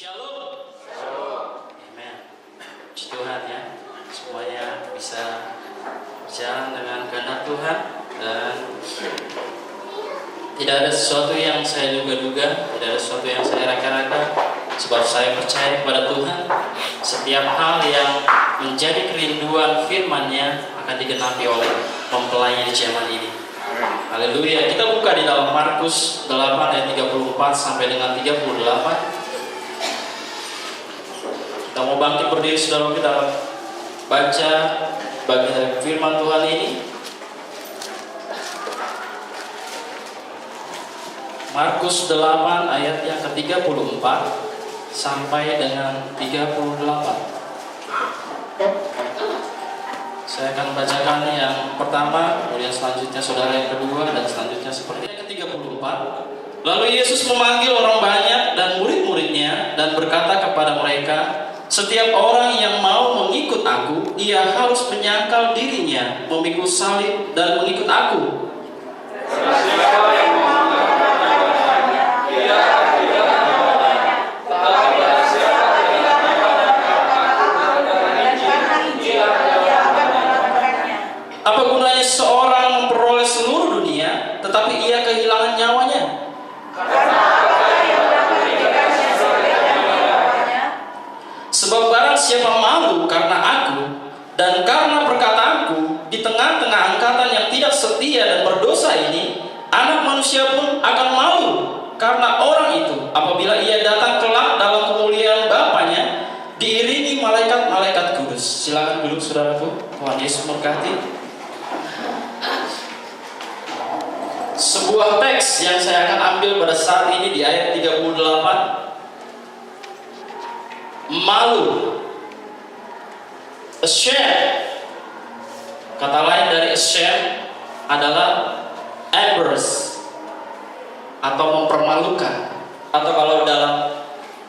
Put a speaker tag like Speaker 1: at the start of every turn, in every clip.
Speaker 1: Shalom. Amen. Puji Tuhan ya, semuanya bisa berjalan dengan kehendak Tuhan dan tidak ada sesuatu yang saya duga-duga, tidak ada sesuatu yang saya reka-reka, sebab saya percaya kepada Tuhan. Setiap hal yang menjadi kerinduan firman-Nya akan digenapi oleh mempelai di zaman ini. Haleluya. Kita buka di dalam Markus 8 ayat 34 sampai dengan 38. Kita mau bangkit berdiri, saudara, kita baca bagian dari firman Tuhan ini. Markus 8 ayat yang ke-34 sampai dengan 38. Saya akan bacakan yang pertama, kemudian selanjutnya saudara yang kedua, dan selanjutnya seperti yang ke-34. Lalu Yesus memanggil orang banyak dan murid-muridnya dan berkata kepada mereka, "Setiap orang yang mau mengikut aku, ia harus menyangkal dirinya, memikul salib dan mengikut aku. Apa gunanya seorang memperoleh seluruh dunia, tetapi ia kehilangan nyawanya? Sebab barang siapa malu karena aku dan karena perkataanku di tengah-tengah angkatan yang tidak setia dan berdosa ini, Anak Manusia pun akan malu karena orang itu apabila ia datang kelak dalam kemuliaan Bapanya diiringi malaikat-malaikat kudus." Silakan duduk, saudaraku. Tuhan Yesus memberkati. Sebuah teks yang saya akan ambil pada saat ini di ayat 38. Malu, ashamed. Kata lain dari ashamed adalah embarrass atau mempermalukan, atau kalau dalam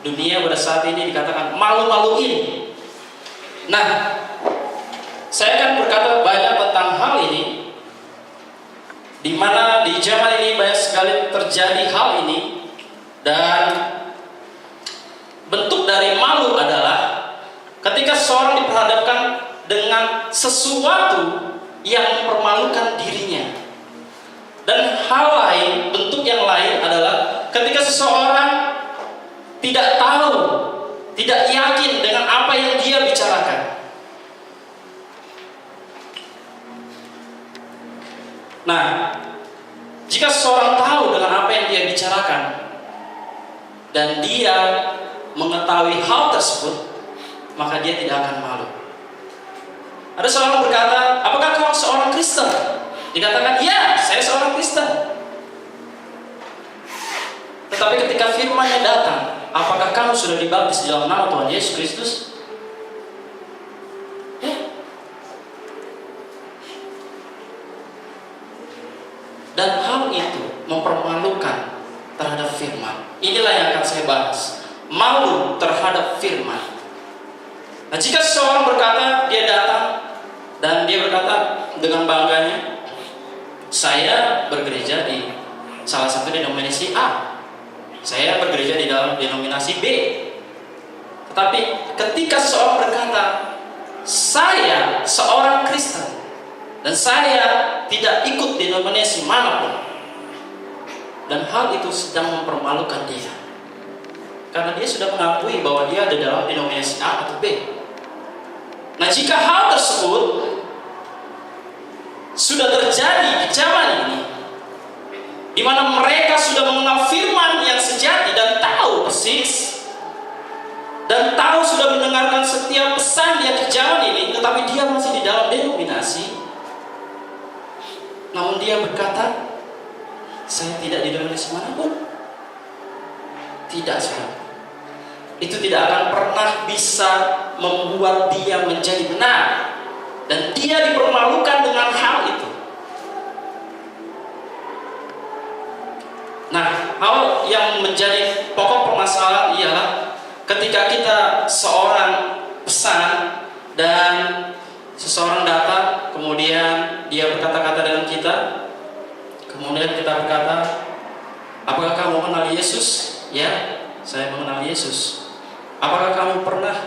Speaker 1: dunia pada saat ini dikatakan malu-maluin. Nah, saya akan berkata banyak tentang hal ini, di mana di zaman ini banyak sekali terjadi hal ini. Dan bentuk dari malu adalah ketika seorang diperhadapkan dengan sesuatu yang mempermalukan dirinya. Dan hal lain, bentuk yang lain adalah ketika seseorang tidak tahu, tidak yakin dengan apa yang dia bicarakan. Nah, jika seseorang tahu dengan apa yang dia bicarakan dan dia mengetahui hal tersebut, maka dia tidak akan malu. Ada seorang berkata, "Apakah kau seorang Kristen?" Dikatakan, "Ya, saya seorang Kristen." Tetapi ketika firman-Nya datang, "Apakah kamu sudah dibaptis di dalam nama Tuhan Yesus Kristus?" Dan hal itu mempermalukan terhadap firman. Inilah yang akan saya bahas. Malu terhadap firman. Nah, jika seseorang berkata, dia datang dan dia berkata dengan bangganya, "Saya bergereja di salah satu denominasi A. Saya bergereja di dalam denominasi B." Tetapi ketika seseorang berkata, "Saya seorang Kristen dan saya tidak ikut denominasi manapun," dan hal itu sedang mempermalukan dia, karena dia sudah mengakui bahwa dia ada dalam denominasi A atau B. Nah, jika hal tersebut sudah terjadi di zaman ini, di mana mereka sudah mengenal firman yang sejati dan tahu persis, dan tahu sudah mendengarkan setiap pesan dia di zaman ini, tetapi dia masih di dalam denominasi, namun dia berkata, "Saya tidak di denominasi manapun." Tidak, saudara. Itu tidak akan pernah bisa membuat dia menjadi benar, dan dia dipermalukan dengan hal itu. Nah, hal yang menjadi pokok permasalahan ialah ketika kita seorang pesan dan seseorang datang, kemudian dia berkata-kata dengan kita, kemudian kita berkata, "Apakah kamu mengenal Yesus?" "Ya, saya mengenal Yesus." Apakah kamu pernah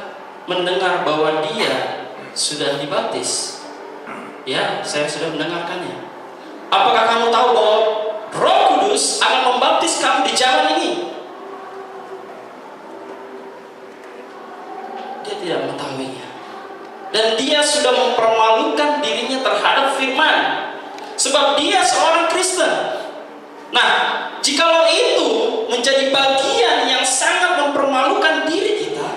Speaker 1: mendengar bahwa dia sudah dibaptis? Ya, saya sudah mendengarkannya. Apakah kamu tahu bahwa Roh Kudus akan membaptis kamu di zaman ini? Dia tidak mengetahuinya. Dan dia sudah mempermalukan dirinya terhadap firman, sebab dia seorang Kristen. Nah, jikalau itu menjadi bagian yang sangat mempermalukan diri kita,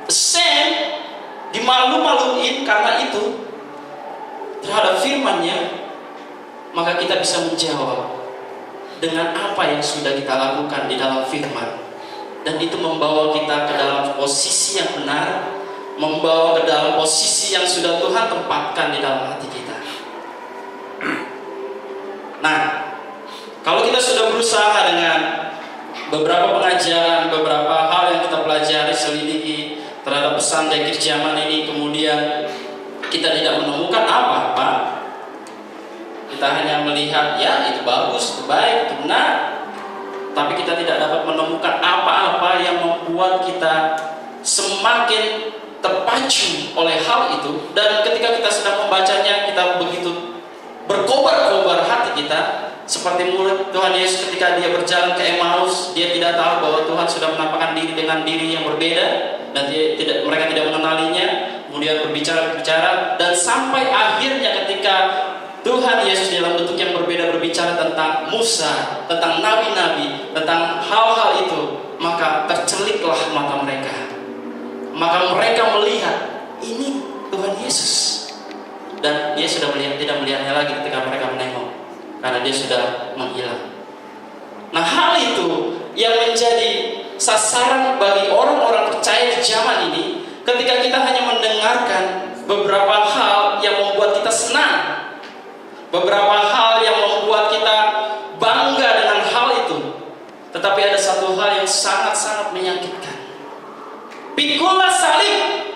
Speaker 1: shame, dimalu-maluin karena itu terhadap firman-Nya, maka kita bisa menjawab dengan apa yang sudah kita lakukan di dalam firman. Dan itu membawa kita ke dalam posisi yang benar, membawa ke dalam posisi yang sudah Tuhan tempatkan di dalam hati kita. Nah, kalau kita sudah berusaha dengan beberapa pengajaran, beberapa hal yang kita pelajari, selidiki terhadap pesan dari zaman ini, kemudian kita tidak menemukan apa-apa, kita hanya melihat, ya itu bagus, itu baik, itu benar, tapi kita tidak dapat menemukan apa-apa yang membuat kita semakin terpacu oleh hal itu. Dan ketika kita sedang membacanya, kita begitu berkobar-kobar hati kita, seperti mulut Tuhan Yesus ketika dia berjalan ke Emmaus. Dia tidak tahu bahwa Tuhan sudah menampakkan diri dengan diri yang berbeda, dan mereka tidak mengenalinya. Kemudian berbicara, dan sampai akhirnya ketika Tuhan Yesus dalam bentuk yang berbeda berbicara tentang Musa, tentang nabi-nabi, tentang hal-hal itu, maka terceliklah mata mereka. Maka mereka melihat, ini Tuhan Yesus. Dan dia sudah tidak melihatnya lagi ketika mereka menengok, karena dia sudah menghilang. Nah, hal itu yang menjadi sasaran bagi orang-orang percaya di zaman ini, ketika kita hanya mendengarkan beberapa hal yang membuat kita senang, beberapa hal yang membuat kita bangga dengan hal itu, tetapi ada satu hal yang sangat-sangat menyakitkan. Pikulah salib,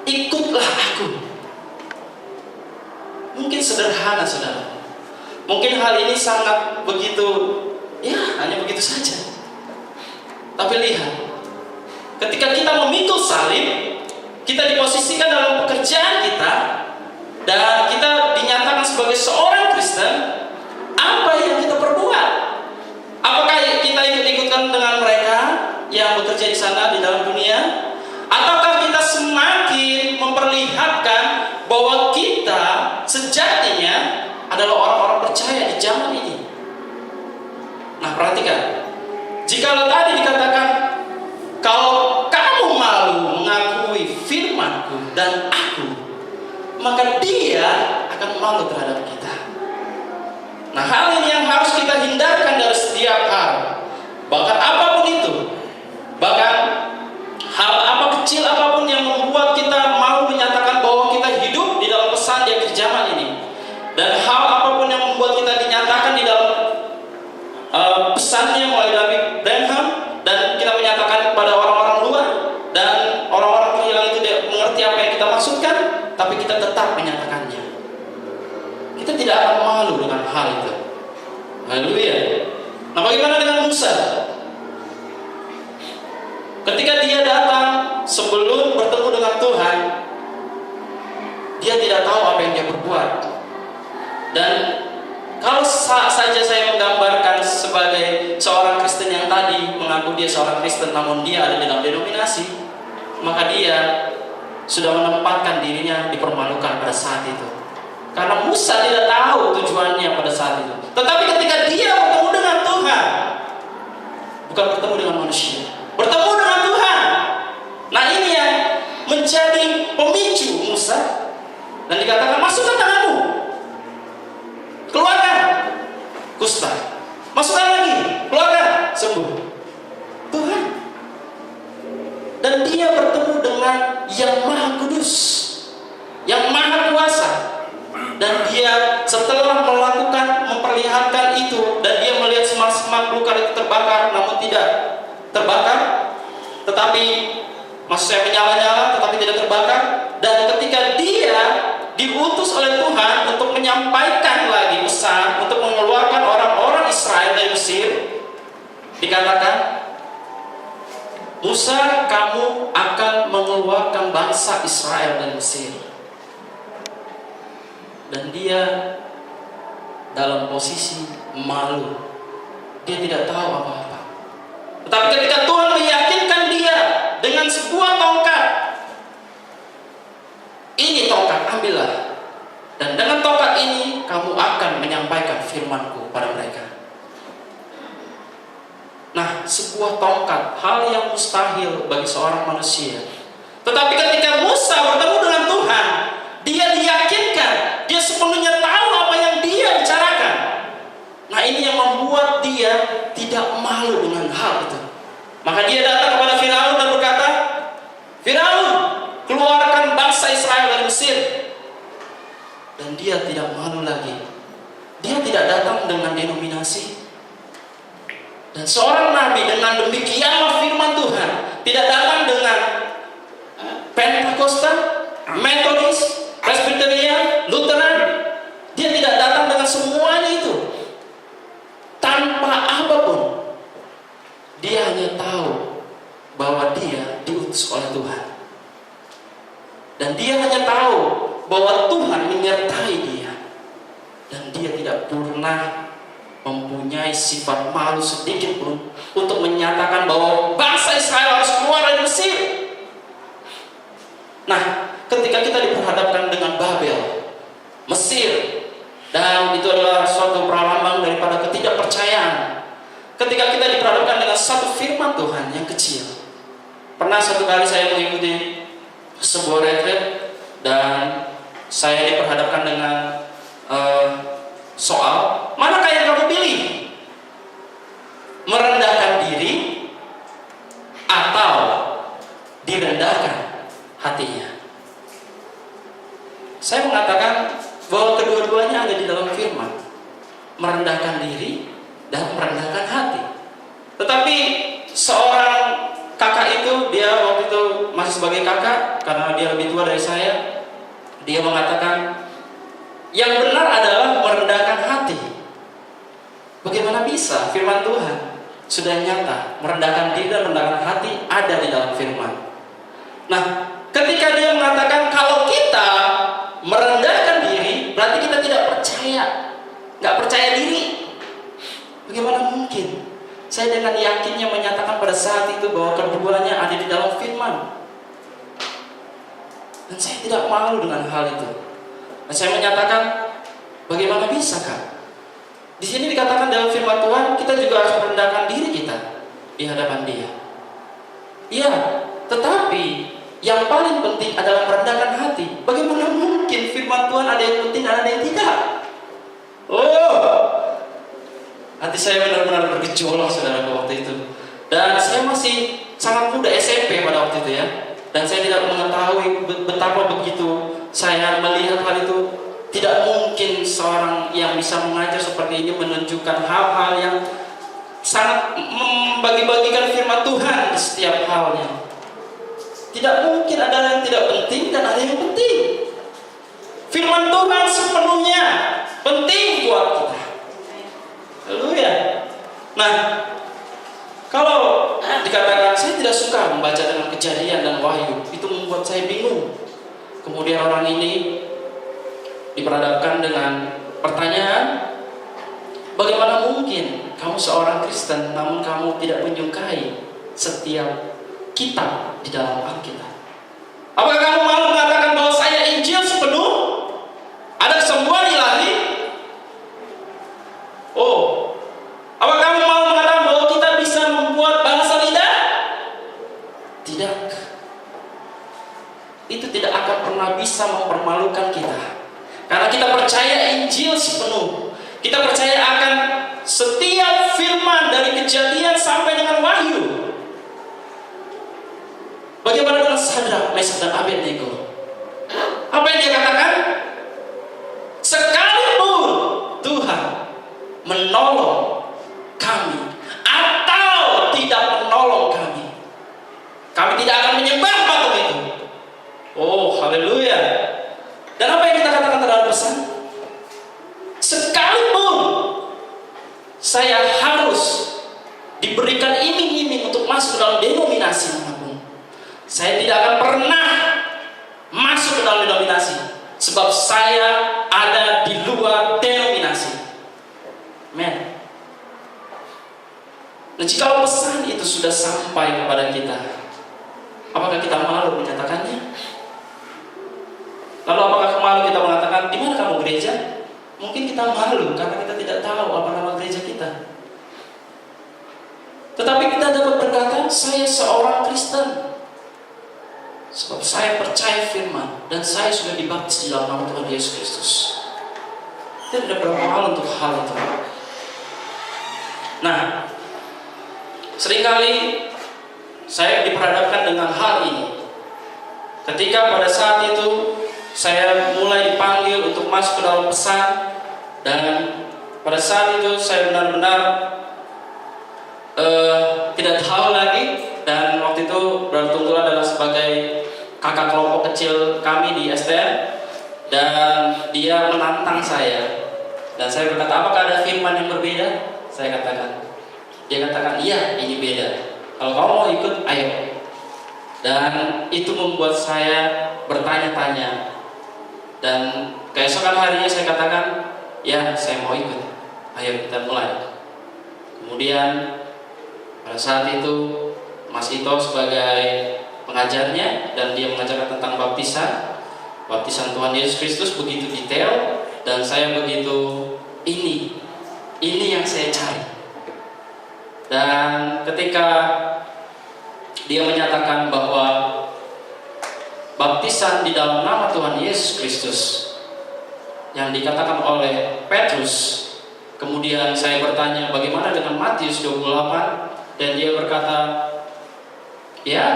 Speaker 1: ikutlah aku. Mungkin sederhana, saudara. Mungkin hal ini sangat begitu, ya hanya begitu saja. Tapi lihat, ketika kita memikul salib, kita diposisikan dalam pekerjaan kita, dan kita dinyatakan sebagai seorang Kristen. Apa yang kita perbuat? Apakah kita ikut-ikutan dengan mereka yang bekerja di sana di dalam dunia? Ataukah kita semakin memperlihatkan bahwa kita sejatinya adalah orang-orang percaya di zaman ini? Nah, perhatikan. Jikalau tadi dikatakan, kalau kamu malu mengakui firman-Ku dan aku, maka dia akan malu terhadap kita. Nah, hal ini yang harus kita hindarkan dari setiap hal. Bahkan apapun itu, bahkan hal apa kecil apapun yang membuat kita mau menyatakan bahwa kita hidup di dalam pesan di akhir zaman ini, dan hal apapun yang membuat kita dinyatakan di dalam pesannya melalui Nabi Branham, dan kita menyatakan kepada orang-orang luar, dan orang-orang kehilangan itu tidak mengerti apa yang kita maksudkan, tapi kita tetap menyatakannya. Kita tidak akan malu dengan hal itu. Haleluya. Nah, bagaimana dengan Musa? Ketika dia datang sebelum bertemu dengan Tuhan, dia tidak tahu apa yang dia perbuat. Dan kalau saja saya menggambarkan sebagai seorang Kristen yang tadi mengaku dia seorang Kristen, namun dia ada dalam denominasi, maka dia sudah menempatkan dirinya dipermalukan pada saat itu. Karena Musa tidak tahu tujuannya pada saat itu. Tetapi ketika dia bertemu dengan Tuhan, bukan bertemu dengan manusia, bertemu dengan Tuhan. Nah, ini yang menjadi pemicu Musa. Dan dikatakan, masukkan tanganmu, keluarkan kusta, masukkan lagi, keluarkan, sembuh. Tuhan. Dan dia bertemu dengan yang Maha Kudus, yang Maha Kuasa. Dan dia setelah melakukan, memperlihatkan itu, dan dia melihat semak-semak luka itu terbakar, namun tidak terbakar, tetapi maksudnya menyala-nyala tetapi tidak terbakar. Dan ketika dia diutus oleh Tuhan untuk menyampaikan lagi pesan, untuk mengeluarkan orang-orang Israel dari Mesir, dikatakan Musa, kamu akan mengeluarkan bangsa Israel dari Mesir. Dan dia dalam posisi malu. Dia tidak tahu apa-apa. Tetapi ketika Tuhan meyakinkan dia dengan sebuah tongkat, ini tongkat, ambillah. Dan dengan tongkat ini kamu akan menyampaikan firman-Ku pada mereka. Nah, sebuah tongkat, hal yang mustahil bagi seorang manusia. Tetapi ketika Musa bertemu dengan Tuhan, dia diyakinkan, dia sepenuhnya tahu apa yang dia bicarakan. Nah, ini yang membuat dia tidak malu dengan hal itu. Maka dia datang kepada Firaun dan berkata, Firaun, keluarkan bangsa Israel dari Mesir. Dan dia tidak malu lagi. Dia tidak datang dengan denominasi. Dan seorang nabi dengan demikianlah firman Tuhan, tidak datang dengan Pentakosta, Metodis, Presbyterian, Lutheran. Dia tidak datang dengan semuanya itu. Tanpa apapun, dia hanya tahu bahwa dia diutus oleh Tuhan. Dan dia hanya tahu bahwa Tuhan menyertai dia. Dan dia tidak pernah mempunyai sifat malu sedikit pun untuk menyatakan bahwa bangsa Israel harus keluar dari Mesir. Nah, ketika kita diperhadapkan dengan Babel, Mesir, dan itu adalah suatu pralambang daripada ketidakpercayaan. Ketika kita diperhadapkan dengan satu firman Tuhan yang kecil. Pernah satu kali saya mengikuti sebuah retreat dan saya diperhadapkan dengan soal, manakah yang kamu pilih? Merendahkan diri atau direndahkan hatinya? Saya mengatakan bahwa kedua-duanya ada di dalam firman. Merendahkan diri dan merendahkan hati. Tetapi seorang kakak itu, dia waktu itu masih sebagai kakak karena dia lebih tua dari saya. Dia mengatakan yang benar adalah merendahkan hati. Bagaimana bisa? Firman Tuhan sudah nyata, merendahkan diri dan merendahkan hati ada di dalam firman. Nah, ketika dia mengatakan kalau kita merendahkan diri, berarti kita tidak percaya, nggak percaya diri. Bagaimana mungkin? Saya dengan yakinnya menyatakan pada saat itu bahwa keduanya ada di dalam firman. Dan saya tidak malu dengan hal itu. Dan saya menyatakan, bagaimana bisa, Kak? Di sini dikatakan dalam firman Tuhan, kita juga harus merendahkan diri kita di hadapan Dia. Iya, tetapi yang paling penting adalah merendahkan hati. Bagaimana mungkin firman Tuhan ada yang penting dan ada yang tidak? Hati saya benar-benar bergejolak, saudara, waktu itu. Dan saya masih sangat muda, SMP pada waktu itu ya. Dan saya tidak mengetahui betapa begitu saya melihat hal itu. Tidak mungkin seorang yang bisa mengajar seperti ini menunjukkan hal-hal yang sangat membagi-bagikan firman Tuhan di setiap halnya. Tidak mungkin ada yang tidak penting dan ada yang penting. Firman Tuhan sepenuhnya penting buat kita. Haleluya. Nah, kalau dikatakan saya tidak suka membaca dengan Kejadian dan Wahyu, itu membuat saya bingung. Kemudian orang ini diperhadapkan dengan pertanyaan, bagaimana mungkin kamu seorang Kristen namun kamu tidak menyukai setiap kitab di dalam Alkitab? Apakah kamu malu mengatakan bahwa saya Injil sepenuh? Ada kesembuhan ilahi? Apakah kamu malu mengatakan bahwa kita bisa membuat bahasa lidah? Tidak. Itu tidak akan pernah bisa mempermalukan kita. Karena kita percaya Injil sepenuh. Kita percaya akan setiap firman dari Kejadian sampai dengan Wahyu. Bagaimana dengan Sadrak, Mesak dan Abednego? Apa yang dia katakan? Sekalipun Tuhan menolong kami atau tidak menolong kami, kami tidak akan menyembah patung itu. Haleluya. Dan apa yang kita katakan terhadap pesan? Sekalipun saya harus diberikan iming-iming untuk masuk dalam denominasi, denominasi manapun. Saya tidak akan pernah masuk ke dalam denominasi, sebab saya ada di luar denominasi. Men. Nah, jika pesan itu sudah sampai kepada kita, apakah kita malu menyatakannya? Lalu apakah malu kita mengatakan, di mana kamu gereja? Mungkin kita malu karena kita tidak tahu apa nama gereja kita. Tetapi kita dapat berkata, saya seorang Kristen, sebab saya percaya firman dan saya sudah dibaptis di dalam nama Tuhan Yesus Kristus. Tidak ada berapa hal untuk hal itu. Nah, seringkali saya diperhadapkan dengan hal ini. Ketika pada saat itu saya mulai dipanggil untuk masuk ke dalam pesan, dan pada saat itu saya benar-benar tidak tahu lagi. Dan waktu itu Brother Tunggul adalah sebagai kakak kelompok kecil kami di STM, dan dia menantang saya. Dan saya berkata, apakah ada firman yang berbeda? Saya katakan. Dia katakan, iya, ini beda. Kalau kamu mau ikut, ayo. Dan itu membuat saya bertanya-tanya. Dan keesokan harinya saya katakan, ya, saya mau ikut. Ayo kita mulai. Kemudian pada saat itu Mas Ito sebagai pengajarnya, dan dia mengajarkan tentang baptisan Tuhan Yesus Kristus begitu detail, dan saya begitu ini yang saya cari. Dan ketika dia menyatakan bahwa baptisan di dalam nama Tuhan Yesus Kristus yang dikatakan oleh Petrus, kemudian saya bertanya bagaimana dengan Matius 28, dan dia berkata, ya,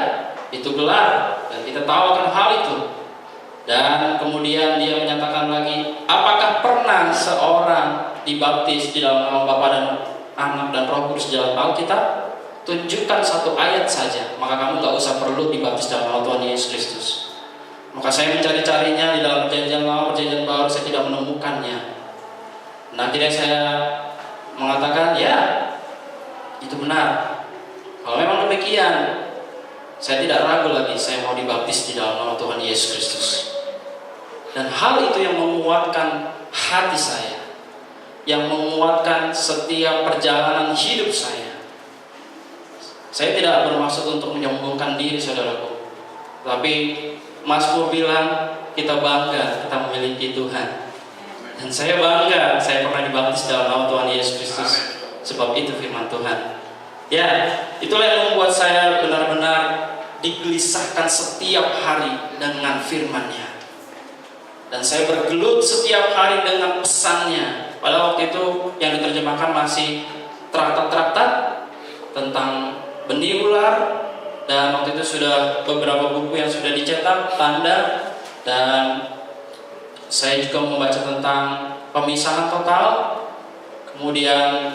Speaker 1: itu gelar dan kita tahu akan hal itu. Dan kemudian dia menyatakan lagi, apakah pernah seorang dibaptis di dalam nama Bapa dan Anak dan Roh Kudus di dalam Alkitab? Tunjukkan satu ayat saja, maka kamu gak usah perlu dibaptis dalam nama Tuhan Yesus Kristus. Maka saya mencari-carinya di dalam perjanjian lama, perjanjian baru, saya tidak menemukannya. Nah, akhirnya saya mengatakan, ya, itu benar. Kalau memang demikian, saya tidak ragu lagi, saya mau dibaptis di dalam nama Tuhan Yesus Kristus. Dan hal itu yang menguatkan hati saya, yang menguatkan setiap perjalanan hidup saya. Saya tidak bermaksud untuk menyombongkan diri, saudaraku. Tapi Mazmur bilang, kita bangga, kita memiliki Tuhan. Dan saya bangga, saya pernah dibaptis dalam nama Tuhan Yesus Kristus. Sebab itu firman Tuhan. Ya, itulah yang membuat saya benar-benar digelisahkan setiap hari dengan firman-Nya. Dan saya bergelut setiap hari dengan pesannya. Pada waktu itu yang diterjemahkan masih traktat-traktat tentang benih ular, dan waktu itu sudah beberapa buku yang sudah dicetak, tanda, dan saya juga membaca tentang pemisahan total, kemudian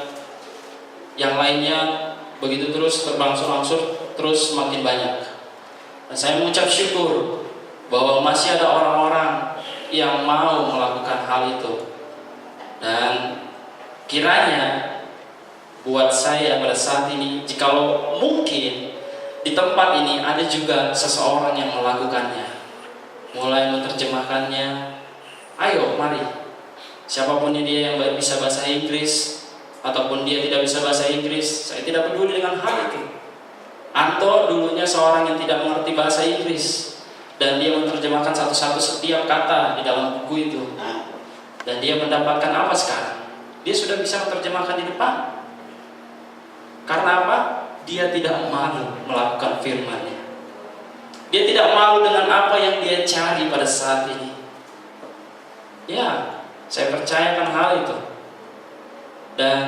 Speaker 1: yang lainnya begitu terus berberangsur-angsur, terus semakin banyak. Dan saya mengucap syukur bahwa masih ada orang-orang yang mau melakukan hal itu. Dan kiranya buat saya pada saat ini, jikalau mungkin di tempat ini ada juga seseorang yang melakukannya, mulai menerjemahkannya. Ayo, mari. Siapapun dia yang bisa bahasa Inggris ataupun dia tidak bisa bahasa Inggris, saya tidak peduli dengan hal itu. Anto dulunya seorang yang tidak mengerti bahasa Inggris, dan dia menerjemahkan satu-satu setiap kata di dalam buku itu. Dan dia mendapatkan apa sekarang? Dia sudah bisa menerjemahkan di depan. Karena apa? Dia tidak malu melakukan firman-Nya. Dia tidak malu dengan apa yang dia cari pada saat ini. Ya, saya percayakan hal itu. Dan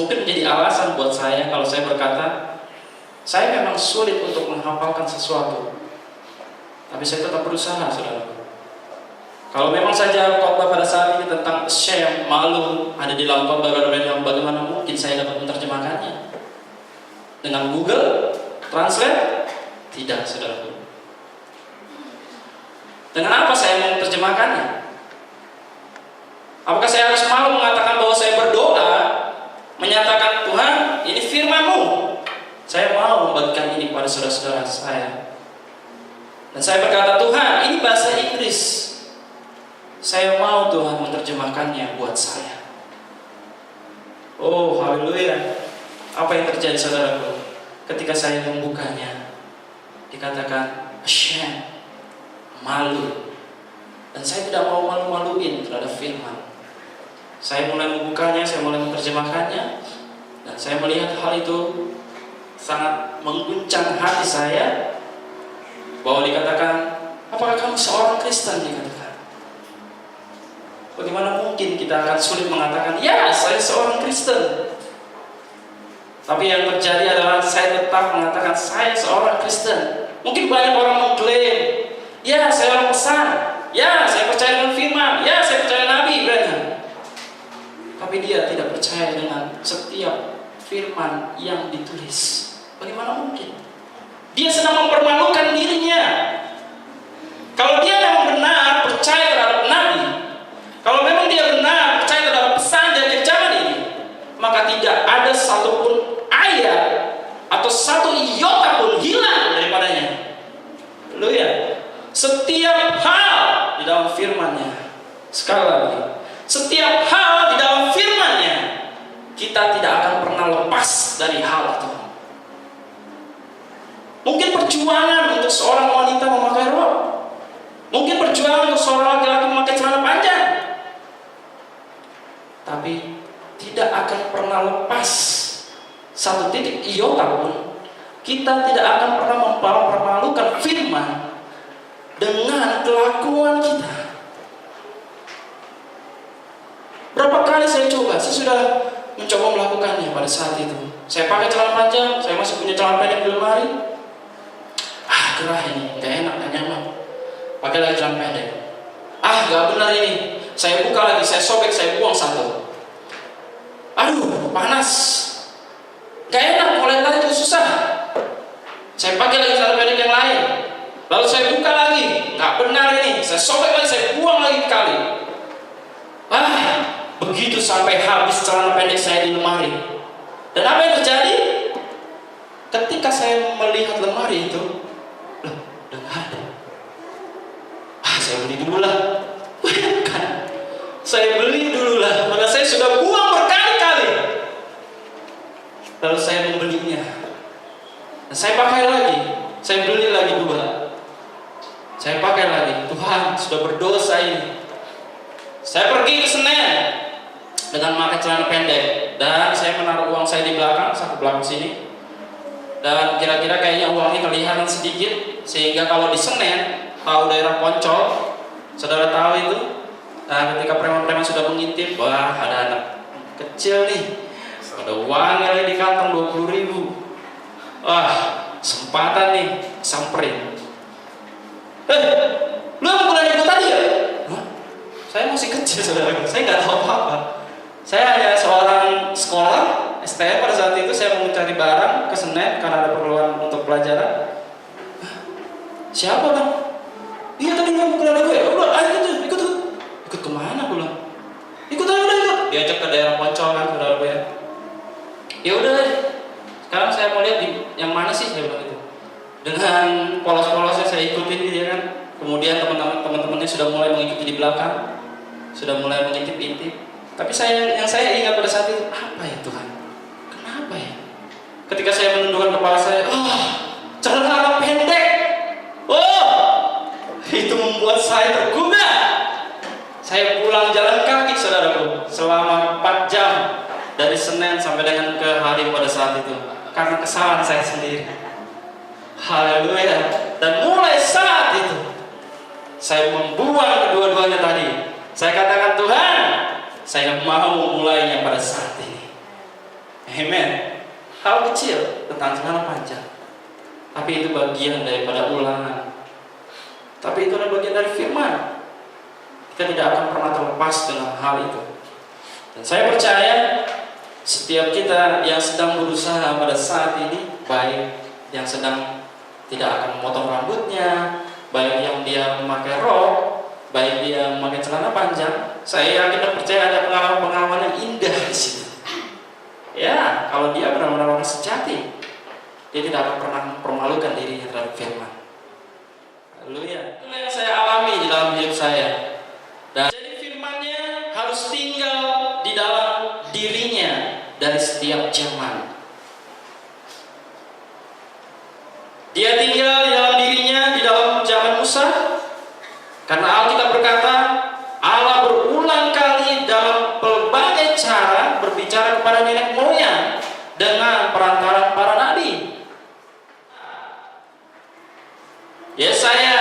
Speaker 1: mungkin menjadi alasan buat saya kalau saya berkata, saya memang sulit untuk menghafalkan sesuatu, tapi saya tetap berusaha, saudara. Kalau memang saja khotbah pada saat ini tentang shame, malu, ada di dalam khotbah, bagaimana mungkin saya dapat menerjemahkannya? Dengan Google Translate? Tidak, saudara. Dengan apa saya mau menerjemahkannya? Apakah saya harus malu mengatakan bahwa saya berdoa, menyatakan Tuhan, ini firman-Mu, Saya mau membagikan ini kepada saudara-saudara saya. Dan saya berkata, Tuhan, ini bahasa Inggris. Saya mau Tuhan menerjemahkannya buat saya. Oh, haleluya. Apa yang terjadi saudaraku? Ketika saya membukanya, dikatakan ashamed, malu. Dan saya tidak mau malu-maluin terhadap firman. Saya mulai membukanya, saya mulai menerjemahkannya, dan saya melihat hal itu sangat mengguncang hati saya. Bahwa dikatakan, apakah kamu seorang Kristen? Dikatakan. Bagaimana mungkin kita akan sulit mengatakan, ya saya seorang Kristen. Tapi yang terjadi adalah saya tetap mengatakan saya seorang Kristen. Mungkin banyak orang mengklaim, ya saya orang pesan, ya saya percaya dengan firman, ya saya percaya Nabi Ibrahim. Tapi dia tidak percaya dengan setiap firman yang ditulis. Bagaimana mungkin? Dia sedang mempermalukan dirinya. Kalau dia memang benar percaya terhadap Nabi, kalau memang dia benar percaya terhadap pesan dari zaman ini, maka tidak ada satupun ayat atau satu iota pun hilang daripadanya. Haleluya. Setiap hal di dalam firman-Nya, sekali lagi, setiap hal di dalam firman-Nya, kita tidak akan pernah lepas dari hal itu. Mungkin perjuangan untuk seorang wanita memakai rok, mungkin perjuangan untuk seorang laki-laki memakai celana panjang, tapi tidak akan pernah lepas satu titik iota pun. Kita tidak akan pernah mempermalukan firman dengan kelakuan kita. Berapa kali saya coba, saya sudah mencoba melakukannya pada saat itu. Saya pakai celana panjang, saya masih punya celana pendek di lemari. Gerah ini, gak enak, gak nyaman. Pakai lagi celana pendek. Gak benar ini. Saya buka lagi, saya sobek, saya buang satu. Aduh, panas. Gak enak, mulai lagi susah. Saya pakai lagi celana pendek yang lain. Lalu saya buka lagi, gak benar ini. Saya sobek lagi, saya buang lagi kali. Begitu sampai habis celana pendek saya di lemari. Dan apa yang terjadi? Ketika saya melihat lemari itu, udah gak ada. Saya beli dulu lah. Bayangkan, saya beli dulu lah, maka saya sudah buang berkali-kali. Lalu saya membelinya. Dan saya pakai lagi. Saya beli lagi 2. Saya pakai lagi. Tuhan, sudah berdosa ini. Saya pergi ke Senen dengan memakai celana pendek, dan saya menaruh uang saya di belakang, satu belakang sini. Dan kira-kira kayaknya uangnya kelihatan sedikit, sehingga kalau di Senen, tahu daerah Poncol, saudara tahu itu. Nah, ketika preman-preman sudah mengintip, wah ada anak kecil nih, ada uang yang di kantong 20.000. Wah, kesempatan nih, samperin. Lu yang bulan itu tadi ya? Saya masih kecil saudara, saya nggak tahu apa-apa. Saya hanya seorang sekolah STM pada saat itu. Saya mau mencari barang ke Senen karena ada perluan untuk pelajaran. Siapa bang? Iya tadi nggak mau keluar gue. Udah, ayo ikut kemana pulang? Ikut aja udah. Diajak ke daerah Poncol kan saudara gue. Ya udah. Sekarang saya mau lihat di yang mana sih saya bilang itu. Dengan polos-polosnya saya ikutin gitu ya kan. Kemudian teman-temannya sudah mulai mengikuti di belakang, sudah mulai mengintip-intip. Tapi yang saya ingat pada saat itu, apa ya Tuhan? Kenapa ya? Ketika saya menundukkan kepala saya, celana pendek. Itu membuat saya tergugah. Saya pulang jalan kaki saudaraku selama 4 jam dari Senen sampai dengan ke Halim pada saat itu karena kesalahan saya sendiri. Haleluya. Dan mulai saat itu saya membuang kedua-duanya tadi. Saya katakan, Tuhan, saya mau memulainya pada saat ini. Amen. Hal kecil tentang celana panjang, tapi itu bagian daripada ulangan. Tapi itu adalah bagian dari firman. Kita tidak akan pernah terlepas dengan hal itu. Dan saya percaya setiap kita yang sedang berusaha pada saat ini, baik yang sedang tidak akan memotong rambutnya, baik yang dia memakai rok, baik dia memakai celana panjang, saya yakin dan percaya ada pengalaman-pengalaman yang indah di situ. Ya, kalau dia benar-benar orang sejati, dia tidak akan pernah mempermalukan dirinya terhadap firman. Haleluya. Itu yang saya alami di dalam hidup saya. Dan jadi firman-Nya harus tinggal di dalam dirinya dari setiap zaman. Dia tinggal di dalam dirinya di dalam zaman Musa, karena Alkitab berkata Allah berulang kali dalam pelbagai cara berbicara kepada nenek moyang dengan perantaraan para nabi. Yesaya,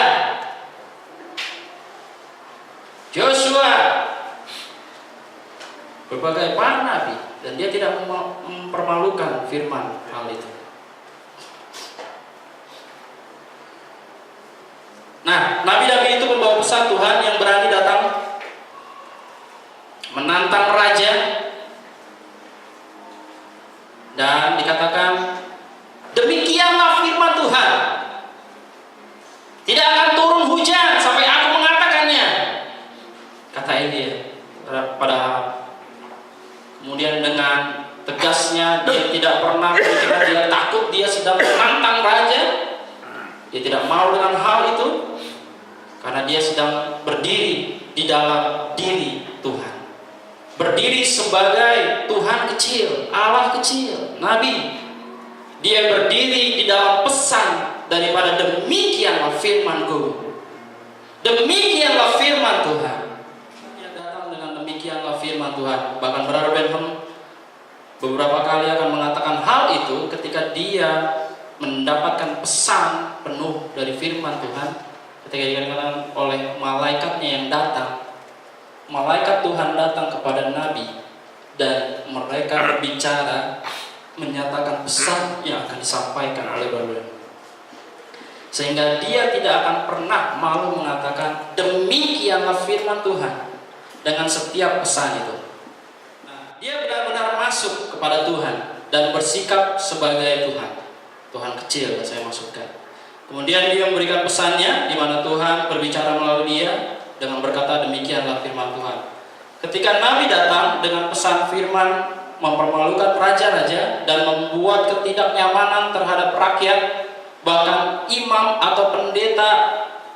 Speaker 1: Joshua, berbagai para nabi, dan dia tidak mempermalukan firman hal itu. Nah, nabi-nabi itu membawa pesan Tuhan yang berani datang menantang raja, dan dikatakan demikianlah firman Tuhan, tidak akan turun hujan sampai aku mengatakannya, kata Elia. Pada kemudian dengan tegasnya dia tidak pernah, ketika dia takut dia sedang menantang raja, dia tidak mau dengan hal itu, karena dia sedang berdiri di dalam diri Tuhan, berdiri sebagai Tuhan kecil, Allah kecil, nabi. Dia berdiri di dalam pesan daripada demikianlah firman-Ku, demikianlah firman Tuhan. Dia datang dengan demikianlah firman Tuhan. Bahkan Brother Benham beberapa kali akan mengatakan hal itu ketika dia mendapatkan pesan penuh dari firman Tuhan, ketika dikatakan oleh malaikatnya yang datang. Malaikat Tuhan datang kepada nabi dan mereka berbicara, menyatakan pesan yang akan disampaikan oleh Brother, sehingga dia tidak akan pernah malu mengatakan demikianlah firman Tuhan dengan setiap pesan itu. Nah, dia benar-benar masuk kepada Tuhan dan bersikap sebagai Tuhan, Tuhan kecil saya maksudkan. Kemudian dia memberikan pesannya, di mana Tuhan berbicara melalui dia dengan berkata demikianlah firman Tuhan. Ketika Nabi datang dengan pesan firman mempermalukan raja-raja dan membuat ketidaknyamanan terhadap rakyat, bahkan imam atau pendeta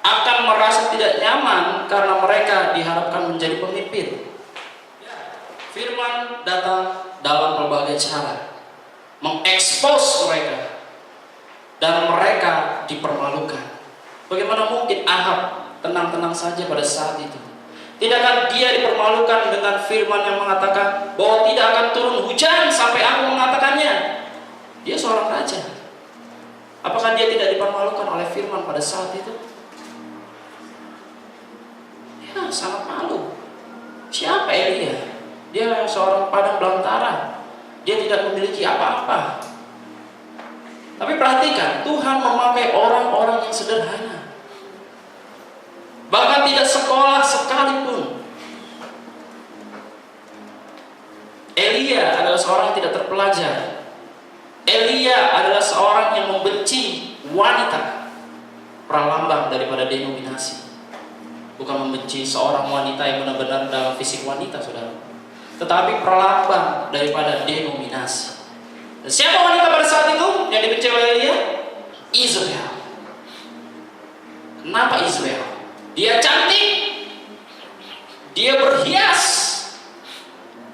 Speaker 1: akan merasa tidak nyaman karena mereka diharapkan menjadi pemimpin. Firman datang dalam berbagai cara mengekspos mereka dan mereka dipermalukan. Bagaimana mungkin Ahab tenang-tenang saja pada saat itu? Tidakkah dia dipermalukan dengan firman yang mengatakan bahwa tidak akan turun hujan sampai aku mengatakannya? Dia seorang raja. Apakah dia tidak dipermalukan oleh firman pada saat itu? Ya, sangat malu. Siapa Elia? Dia seorang padang belantara. Dia tidak memiliki apa-apa. Tapi perhatikan, Tuhan memakai orang-orang yang sederhana, bahkan tidak sekolah sekalipun. Elia adalah seorang yang tidak terpelajar. Elia adalah seorang yang membenci wanita, pralambang daripada denominasi. Bukan membenci seorang wanita yang benar-benar dalam fisik wanita, saudara, tetapi pralambang daripada denominasi. Dan siapa wanita pada saat itu yang dibenci oleh Elia? Izrael. Kenapa Izrael? Dia cantik, dia berhias,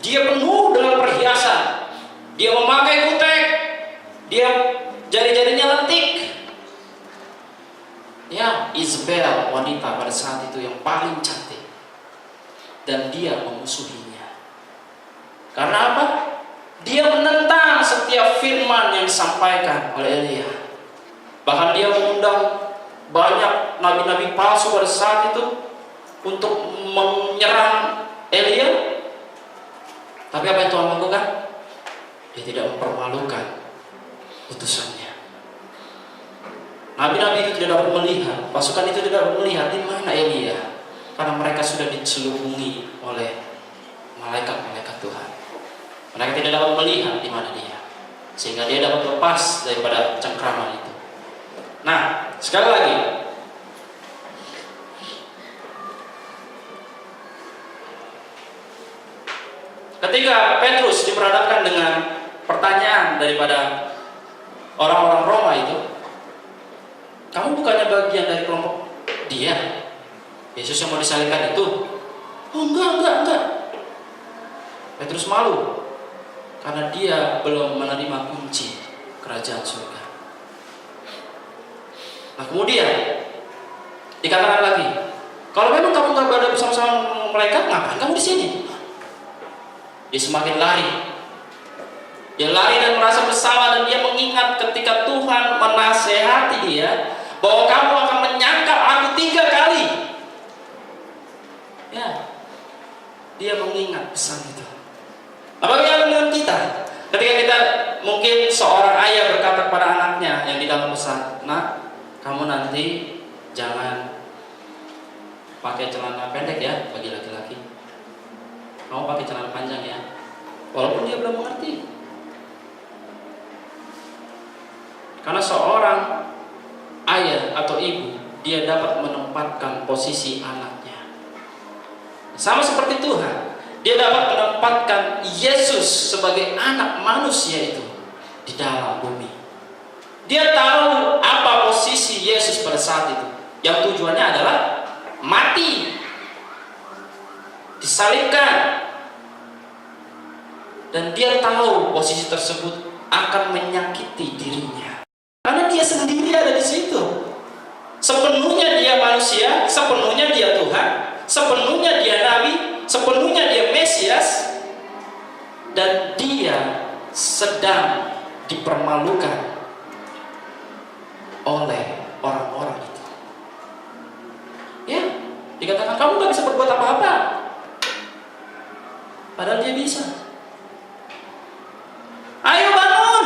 Speaker 1: dia penuh dengan perhiasan, dia memakai kutek, dia jari-jarinya lentik. Ya, Isabel, wanita pada saat itu yang paling cantik, dan dia memusuhinya. Karena apa? Dia menentang setiap firman yang disampaikan oleh Elia. Bahkan dia mengundang banyak nabi-nabi palsu pada saat itu untuk menyerang Elia. Tapi apa yang Tuhan lakukan? Dia tidak mempermalukan utusannya. Nabi-nabi itu tidak dapat melihat, pasukan itu tidak dapat melihat di mana Elia, karena mereka sudah diselubungi oleh malaikat-malaikat Tuhan. Mereka tidak dapat melihat di mana dia, sehingga dia dapat lepas daripada cengkraman itu. Nah, sekali lagi, ketika Petrus diperhadapkan dengan pertanyaan daripada orang-orang Roma itu, kamu bukannya bagian dari kelompok dia, Yesus yang mau disalibkan itu? Oh enggak. Petrus malu karena dia belum menerima kunci kerajaan surga. Nah kemudian dikatakan lagi, kalau memang kamu nggak berada bersama-sama mereka, ngapain kamu di sini? Dia semakin lari. Dia lari dan merasa bersalah, dan dia mengingat ketika Tuhan menasehati dia bahwa kamu akan menyangkal aku 3 kali. Ya, dia mengingat pesan itu. Apa yang dengan kita? Ketika kita mungkin seorang ayah berkata kepada anaknya yang di dalam pesan, "Nak, kamu nanti jangan pakai celana pendek ya bagi laki-laki. Kamu pakai celana panjang ya." Walaupun dia belum mengerti. Karena seorang ayah atau ibu, dia dapat menempatkan posisi anaknya. Sama seperti Tuhan, dia dapat menempatkan Yesus sebagai anak manusia itu di dalam bumi. Dia tahu apa posisi Yesus pada saat itu, yang tujuannya adalah mati, disalibkan. Dan dia tahu posisi tersebut akan menyakiti dirinya, karena dia sendiri ada di situ. Sepenuhnya dia manusia, sepenuhnya dia Tuhan, sepenuhnya dia Nabi, sepenuhnya dia Mesias, dan dia sedang dipermalukan oleh orang-orang itu. Ya, dikatakan kamu gak bisa berbuat apa-apa, padahal dia bisa. Ayo bangun,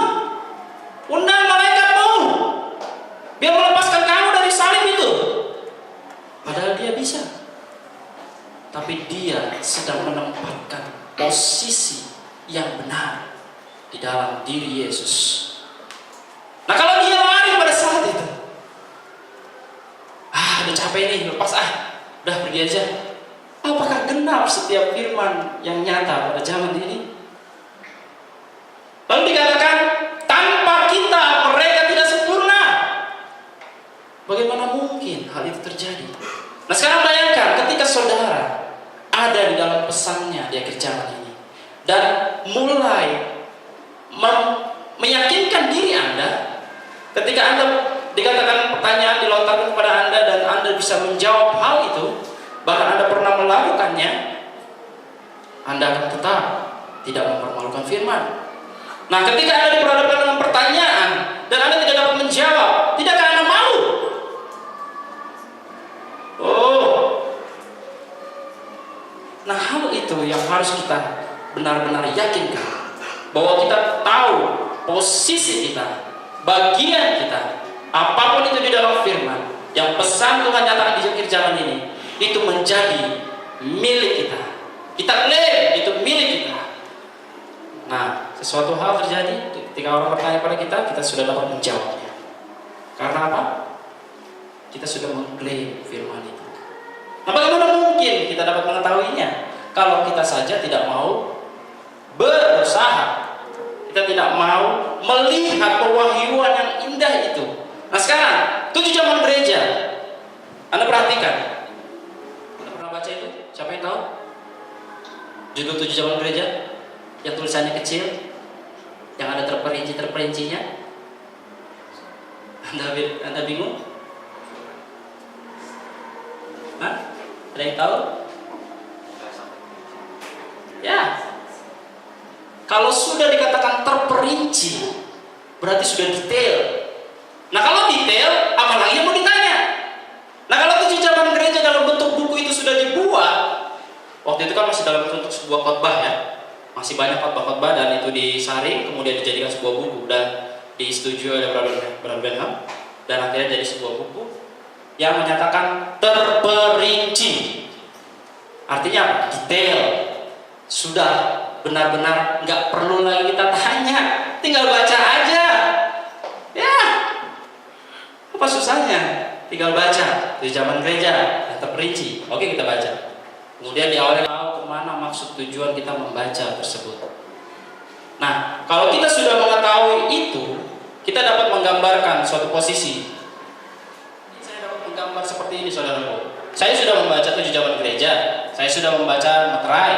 Speaker 1: undang malaikatmu biar melepaskan kamu dari salib itu. Padahal dia bisa. Tapi dia sedang menempatkan posisi yang benar di dalam diri Yesus. Nah kalau dia lari pada saat itu, udah capek nih, lepas udah pergi aja. Apakah genap setiap firman yang nyata pada zaman ini? Lalu dikatakan, tanpa kita mereka tidak sempurna. Bagaimana mungkin hal itu terjadi? Nah sekarang bayangkan ketika saudara ada di dalam pesannya di akhir zaman ini, dan mulai meyakinkan diri Anda, ketika Anda dikatakan pertanyaan dilontarkan kepada Anda dan Anda bisa menjawab hal itu, bahkan Anda pernah melakukannya, Anda akan tetap tidak mempermalukan firman. Nah ketika Anda diperhadapkan dengan pertanyaan dan Anda tidak dapat menjawab, tidakkah Anda malu? Nah hal itu yang harus kita benar-benar yakinkan, bahwa kita tahu posisi kita, bagian kita, apapun itu di dalam firman yang pesan Tuhan nyatakan di akhir zaman ini, itu menjadi milik kita. Kita klaim itu milik kita. Nah, sesuatu hal terjadi ketika orang bertanya pada kita sudah dapat menjawabnya. Karena apa? Kita sudah mengklaim firman itu. Nah, bagaimana mungkin kita dapat mengetahuinya kalau kita saja tidak mau berusaha? Kita tidak mau melihat pewahyuan yang indah itu. Nah, sekarang 7 zaman gereja. Anda perhatikan. Anda pernah baca itu? Siapa yang tahu? Judul 7 zaman gereja yang tulisannya kecil, yang ada terperinci-terperincinya. Anda bingung? Hah? Ada yang tahu? Ya. Kalau sudah dikatakan terperinci, berarti sudah detail. Nah kalau detail, apalagi yang mau ditanya? Nah kalau 7 zaman gereja dalam bentuk buku itu sudah dibuat, waktu itu kan masih dalam bentuk sebuah khotbah ya, masih banyak khotbah-khotbah, dan itu disaring kemudian dijadikan sebuah buku dan disetujui oleh Brother Benham, dan akhirnya jadi sebuah buku yang menyatakan terperinci. Artinya apa? Detail. Sudah benar-benar nggak perlu lagi kita tanya, tinggal baca aja. Ya, apa susahnya? Tinggal baca di zaman gereja yang terperinci. Oke, kita baca. Kemudian diawali tahu kemana maksud tujuan kita membaca tersebut. Nah, kalau kita sudah mengetahui itu, kita dapat menggambarkan suatu posisi. Saya dapat menggambar seperti ini, saudaraku. Saya sudah membaca 7 zaman gereja, saya sudah membaca meterai,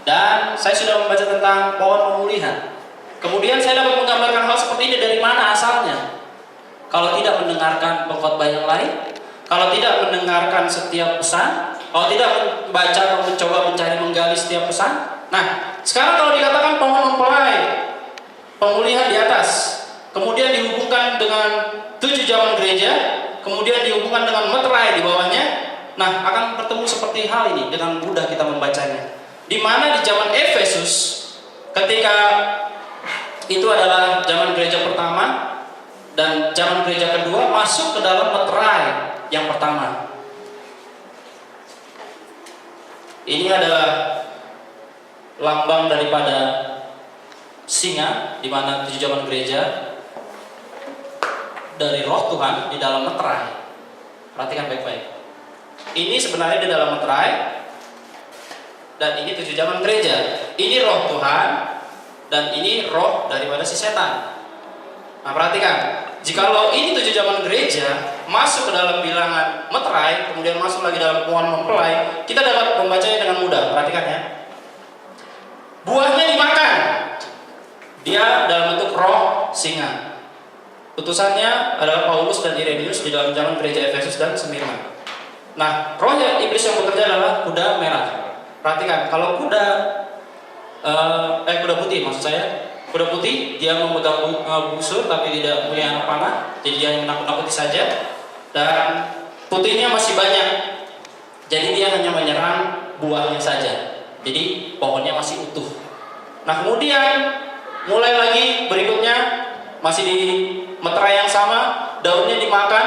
Speaker 1: dan saya sudah membaca tentang pohon pemulihan. Kemudian saya dapat menggambarkan hal seperti ini dari mana asalnya. Kalau tidak mendengarkan pengkhotbah yang lain, kalau tidak mendengarkan setiap pesan, kalau tidak membaca atau mencoba mencari menggali setiap pesan. Nah, sekarang kalau dikatakan pohon mempelai, pemulihan di atas, kemudian dihubungkan dengan 7 zaman gereja, kemudian dihubungkan dengan meterai di bawahnya, nah akan bertemu seperti hal ini dengan mudah kita membacanya. Di mana di zaman Efesus, ketika itu adalah zaman gereja pertama dan zaman gereja kedua, masuk ke dalam meterai yang pertama. Ini adalah lambang daripada singa, di mana 7 zaman gereja dari roh Tuhan di dalam meterai. Perhatikan baik-baik. Ini sebenarnya di dalam meterai, dan ini 7 zaman gereja. Ini roh Tuhan, dan ini roh daripada si setan. Nah, perhatikan. Jikalau ini 7 zaman gereja masuk ke dalam bilangan meterai, kemudian masuk lagi dalam pohon mempelai, kita dapat membacanya dengan mudah. Perhatikan ya. Buahnya dimakan. Dia dalam bentuk roh singa. Utusannya adalah Paulus dan Irenaeus di dalam zaman gereja Efesus dan Smyrna. Nah, rohnya iblis yang bekerja adalah kuda merah. Perhatikan, kalau kuda putih maksud saya. Kuda putih, dia memegang busur tapi tidak punya anak panah, jadi dia menakut-nakuti saja. Dan putihnya masih banyak, jadi dia hanya menyerang buahnya saja. Jadi pohonnya masih utuh. Nah, kemudian mulai lagi berikutnya, masih di meterai yang sama, daunnya dimakan,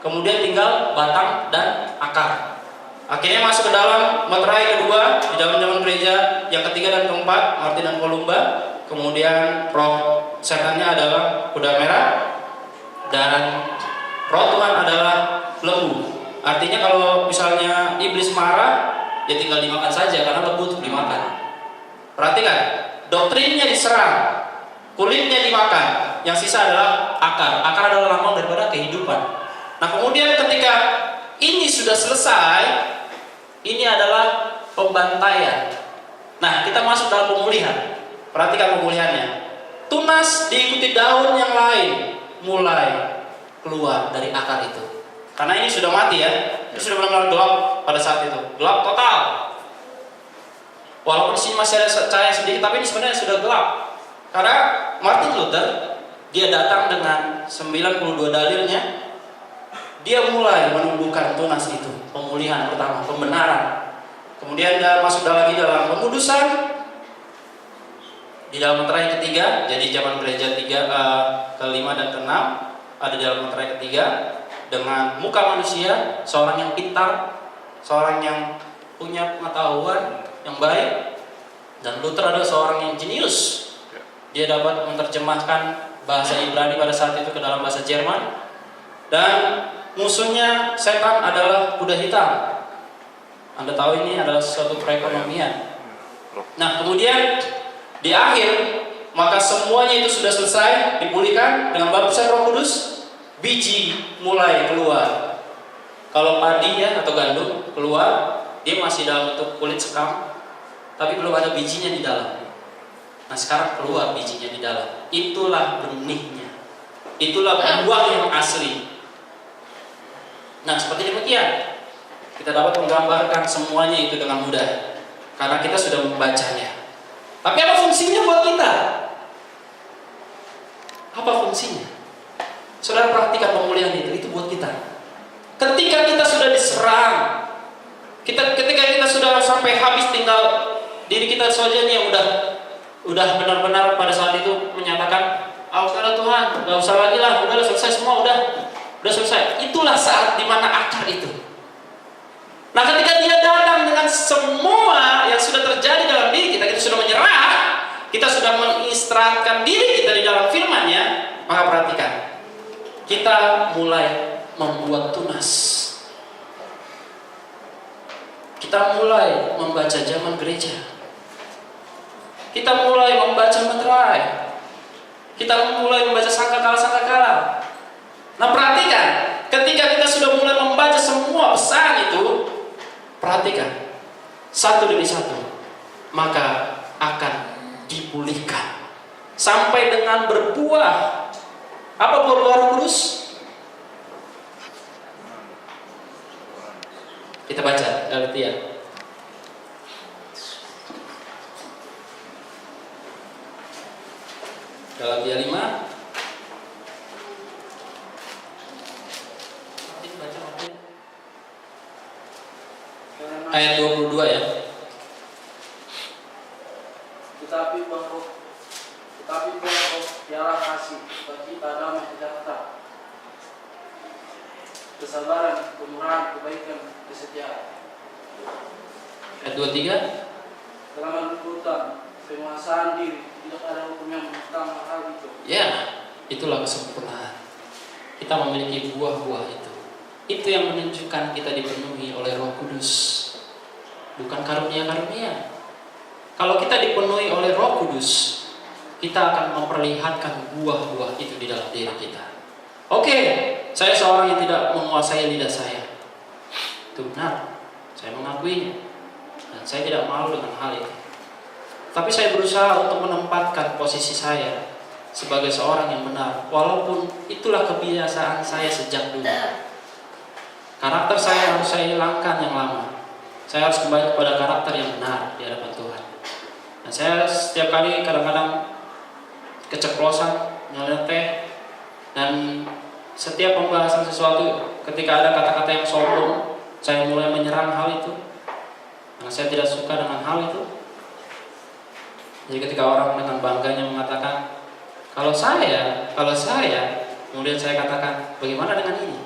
Speaker 1: kemudian tinggal batang dan akar. Akhirnya masuk ke dalam meterai kedua di zaman gereja yang ketiga dan keempat, Martin dan Kolumba. Kemudian roh setannya adalah kuda merah, dan roh Tuhan adalah lembu. Artinya kalau misalnya iblis marah, ya tinggal dimakan saja karena lembu untuk dimakan. Perhatikan, doktrinnya diserang, kulitnya dimakan, yang sisa adalah akar. Akar adalah lambang daripada kehidupan. Nah, kemudian ketika ini sudah selesai, ini adalah pembantaian. Nah, kita masuk dalam pemulihan. Perhatikan pemulihannya. Tunas diikuti daun yang lain mulai keluar dari akar itu. Karena ini sudah mati ya. Itu sudah benar-benar gelap pada saat itu. Gelap total. Walaupun di sini masih ada cahaya sedikit, tapi ini sebenarnya sudah gelap. Karena Martin Luther, dia datang dengan 92 dalilnya. Dia mulai menumbuhkan tunas itu, pemulihan pertama, pembenaran. Kemudian dia masuk lagi dalam pengudusan di dalam meterai yang ketiga. Jadi zaman gereja kelima dan keenam ada di dalam meterai ketiga dengan muka manusia, seorang yang pintar, seorang yang punya pengetahuan yang baik. Dan Luther adalah seorang yang jenius. Dia dapat menerjemahkan bahasa Ibrani pada saat itu ke dalam bahasa Jerman. Dan musuhnya setan adalah kuda hitam. Anda tahu ini adalah suatu perekonomian. Nah, kemudian di akhir, maka semuanya itu sudah selesai, dipulihkan dengan baptisan Roh Kudus, biji mulai keluar. Kalau padi ya atau gandum keluar, dia masih dalam bentuk kulit sekam, tapi belum ada bijinya di dalam. Nah, sekarang keluar bijinya di dalam. Itulah benihnya. Itulah buah yang asli. Nah, seperti demikian kita dapat menggambarkan semuanya itu dengan mudah karena kita sudah membacanya. Tapi apa fungsinya buat kita? Apa fungsinya? Saudara perhatikan pemulihan itu buat kita. Ketika kita sudah diserang, ketika kita sudah sampai habis, tinggal diri kita saja nih yang udah benar-benar pada saat itu menyatakan, "Saudara Tuhan, nggak usah lagi lah, udah selesai semua, udah selesai." Itulah saat dimana akar itu. Nah, ketika dia datang dengan semua yang sudah terjadi dalam diri kita sudah menyerah, kita sudah mengistirahatkan diri kita di dalam firman-Nya, maka perhatikan, kita mulai membuat tunas. Kita mulai membaca zaman gereja. Kita mulai membaca meterai. Kita mulai membaca sangkakala. Nah perhatikan, ketika kita sudah mulai membaca semua pesan itu, perhatikan satu demi satu, maka akan dipulihkan sampai dengan berbuah. Apa buah Roh Kudus? Kita baca Galatia. Galatia 5 ayat 22 ya.
Speaker 2: Tetapi buah roh ialah kasih, sukacita, damai, sejahtera, kesabaran, kemurahan, kebaikan, kesetiaan.
Speaker 1: Ayat 23.
Speaker 2: Dalam kelembutan, penguasaan diri, tidak ada hukum yang menentang hal itu.
Speaker 1: Ya, itulah kesempurnaan. Kita memiliki buah-buah itu. Itu yang menunjukkan kita dipenuhi oleh Roh Kudus, bukan karunia-karunia. Kalau kita dipenuhi oleh Roh Kudus, kita akan memperlihatkan buah-buah itu di dalam diri kita. Oke, saya seorang yang tidak menguasai lidah saya. Itu benar, saya mengakuinya. Dan saya tidak malu dengan hal itu. Tapi saya berusaha untuk menempatkan posisi saya sebagai seorang yang benar, walaupun itulah kebiasaan saya sejak dulu. Karakter saya harus saya hilangkan yang lama. Saya harus kembali kepada karakter yang benar di hadapan Tuhan. Dan saya setiap kali kadang-kadang keceplosan, nyeleneh, dan setiap pembahasan sesuatu ketika ada kata-kata yang sombong, saya mulai menyerang hal itu karena saya tidak suka dengan hal itu. Jadi ketika orang dengan bangganya mengatakan kalau saya, kemudian saya katakan bagaimana dengan ini?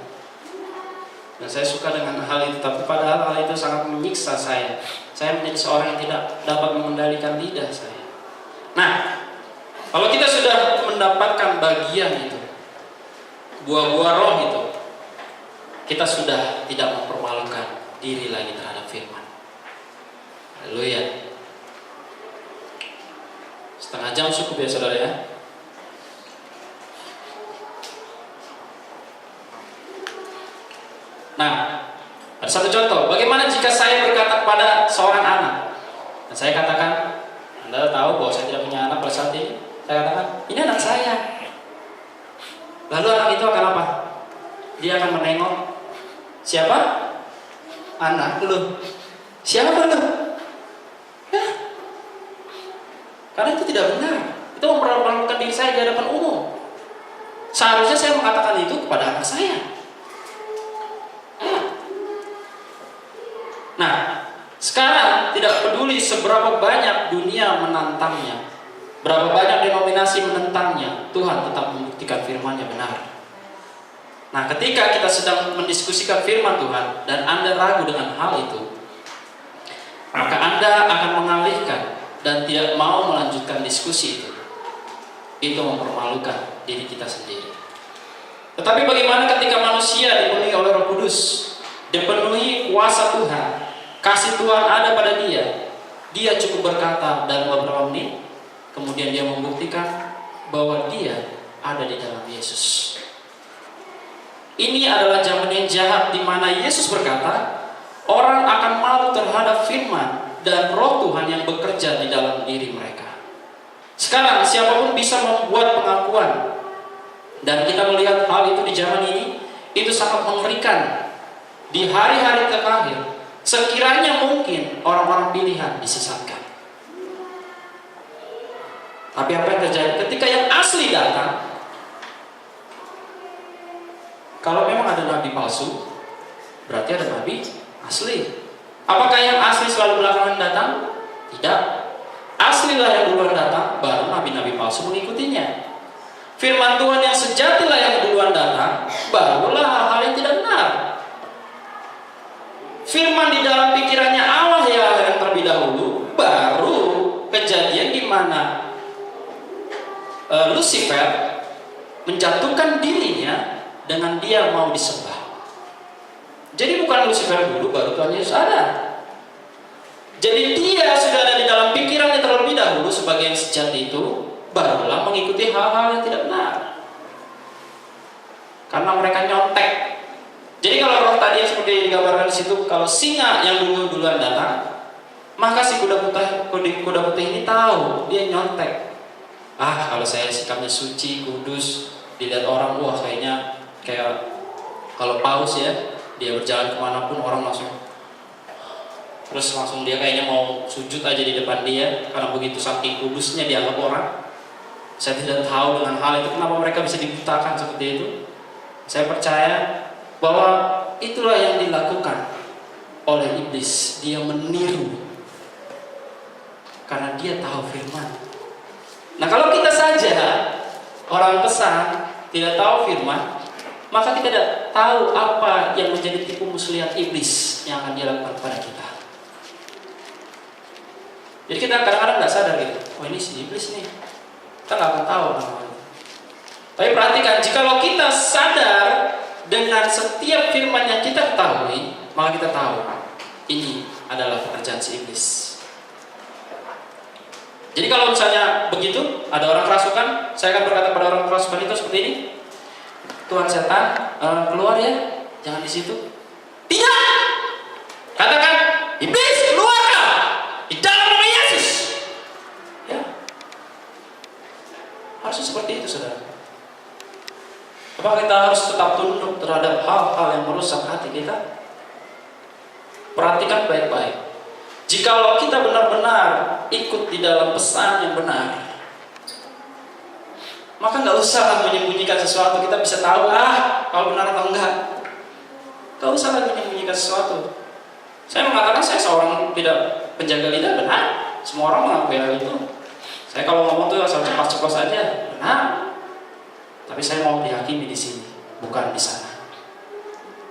Speaker 1: Dan saya suka dengan hal itu, tapi padahal hal itu sangat menyiksa saya. Saya menjadi seorang yang tidak dapat mengendalikan lidah saya. Nah, kalau kita sudah mendapatkan bagian itu, buah-buah roh itu, kita sudah tidak mempermalukan diri lagi terhadap firman. Haleluya. Setengah jam cukup ya saudara ya. Nah, ada satu contoh. Bagaimana jika saya berkata kepada seorang anak, dan saya katakan, Anda tahu bahwa saya tidak punya anak pada saat ini. Saya katakan, ini anak saya. Lalu anak itu akan apa? Dia akan menengok. Siapa? Anak lu. Siapa lu? Ya. Karena itu tidak benar. Itu mempermalukan diri saya di hadapan umum. Seharusnya saya mengatakan itu kepada anak saya. Nah, sekarang tidak peduli seberapa banyak dunia menantangnya, berapa banyak denominasi menentangnya, Tuhan tetap membuktikan firman-Nya benar. Nah, ketika kita sedang mendiskusikan firman Tuhan dan Anda ragu dengan hal itu, maka Anda akan mengalihkan dan tidak mau melanjutkan diskusi itu. Itu mempermalukan diri kita sendiri. Tetapi bagaimana ketika manusia dipenuhi oleh Roh Kudus, dipenuhi kuasa Tuhan, kasih Tuhan ada pada dia, dia cukup berkata dalam beberapa menit, kemudian dia membuktikan bahwa dia ada di dalam Yesus. Ini adalah zaman yang jahat di mana Yesus berkata, orang akan malu terhadap firman dan Roh Tuhan yang bekerja di dalam diri mereka. Sekarang siapapun bisa membuat pengakuan, dan kita melihat hal itu di zaman ini, itu sangat mengerikan. Di hari-hari terakhir, sekiranya mungkin orang-orang pilihan disesatkan. Tapi apa yang terjadi ketika yang asli datang? Kalau memang ada nabi palsu, berarti ada nabi asli. Apakah yang asli selalu belakangan datang? Tidak. Aslilah yang duluan datang, baru nabi-nabi palsu mengikutinya. Firman Tuhan yang sejatilah yang duluan datang, barulah hal-hal yang tidak benar. Firman di dalam pikirannya Allah yang terlebih dahulu, baru kejadian di mana Lucifer menjatuhkan dirinya dengan dia mau disembah. Jadi bukan Lucifer dulu baru Tuhan Yesus ada. Jadi dia sudah ada di dalam pikirannya terlebih dahulu sebagai yang sejati itu, barulah mengikuti hal-hal yang tidak benar. Karena mereka nyontek. Jadi kalau roh tadi yang seperti digambarkan di situ, kalau singa yang duluan datang, maka si kuda putih ini tahu dia nyontek. Kalau saya sikapnya suci, kudus, dilihat orang, wah kayaknya kayak kalau paus ya, dia berjalan kemanapun orang langsung dia kayaknya mau sujud aja di depan dia, karena begitu saking kudusnya dianggap orang. Saya tidak tahu dengan hal itu kenapa mereka bisa dibutakan seperti itu. Saya percaya bahwa itulah yang dilakukan oleh iblis. Dia meniru karena dia tahu firman. Nah, kalau kita saja orang pesan tidak tahu firman, maka kita tidak tahu apa yang menjadi tipu muslihat iblis yang akan dia lakukan kepada kita. Jadi kita kadang-kadang nggak sadar gitu, ini si iblis nih, kita nggak akan tahu namanya. Tapi perhatikan, jikalau kita sadar dengan setiap firman yang kita ketahui, maka kita tahu ini adalah pekerjaan si iblis. Jadi kalau misalnya begitu, ada orang kerasukan, saya akan berkata pada orang kerasukan itu seperti ini, Tuhan setan, keluar ya, jangan di situ. Tidak, katakan iblis keluar di dalam nama Yesus. Ya, harusnya seperti itu, saudara. Apakah kita harus tetap tunduk terhadap hal-hal yang merusak hati kita? Perhatikan baik-baik. Jikalau kita benar-benar ikut di dalam pesan yang benar, maka nggak usah menyembunyikan sesuatu. Kita bisa tahu kalau benar atau enggak. Nggak usah lagi menyembunyikan sesuatu. Saya mengatakan saya seorang tidak penjaga lidah, benar. Semua orang mengakui hal itu. Saya kalau ngomong tuh asal cepat-cepat saja, benar. Tapi saya mau dihakimi di sini, bukan di sana.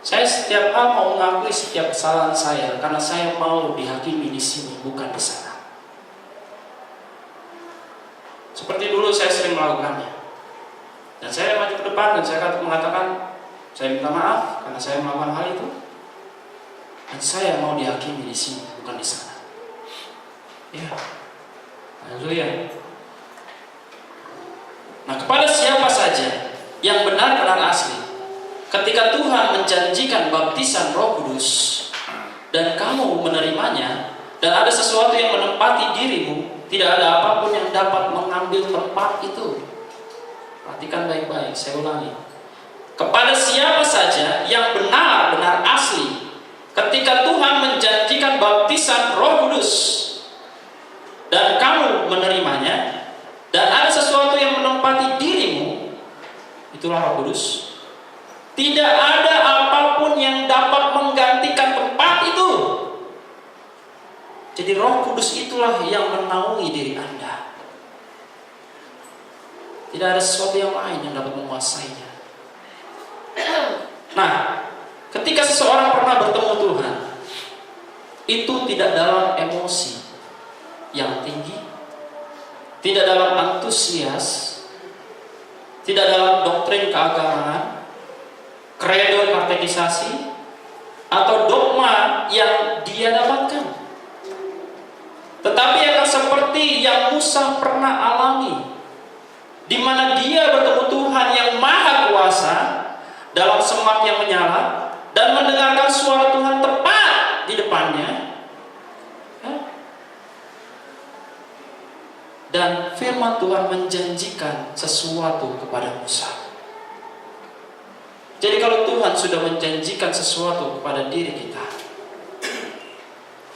Speaker 1: Saya setiap hal mau mengakui setiap kesalahan saya, karena saya mau dihakimi di sini, bukan di sana. Seperti dulu saya sering melakukannya, dan saya maju ke depan dan saya mengatakan, saya minta maaf karena saya melakukan hal itu, dan saya mau dihakimi di sini, bukan di sana. Ya, haleluya. Nah, kepada siapa saja yang benar-benar asli, ketika Tuhan menjanjikan baptisan Roh Kudus dan kamu menerimanya, dan ada sesuatu yang menempati dirimu, tidak ada apapun yang dapat mengambil tempat itu. Perhatikan baik-baik, saya ulangi. Kepada siapa saja yang benar-benar asli, ketika Tuhan menjanjikan baptisan Roh Kudus dan kamu menerimanya, dan ada sesuatu yang menempati dirimu, itulah Roh Kudus. Tidak ada apapun yang dapat menggantikan tempat itu. Jadi Roh Kudus itulah yang menaungi diri Anda. Tidak ada sesuatu yang lain yang dapat menguasainya. Nah, ketika seseorang pernah bertemu Tuhan, itu tidak dalam emosi yang tinggi, tidak dalam antusias, tidak dalam doktrin keagamaan, kredo katekisasi, atau dogma yang dia dapatkan, tetapi akan seperti yang Musa pernah alami, di mana dia bertemu Tuhan yang Maha Kuasa dalam semak yang menyala dan mendengarkan suara Tuhan tepat di depannya. Dan firman Tuhan menjanjikan sesuatu kepada Musa. Jadi kalau Tuhan sudah menjanjikan sesuatu kepada diri kita,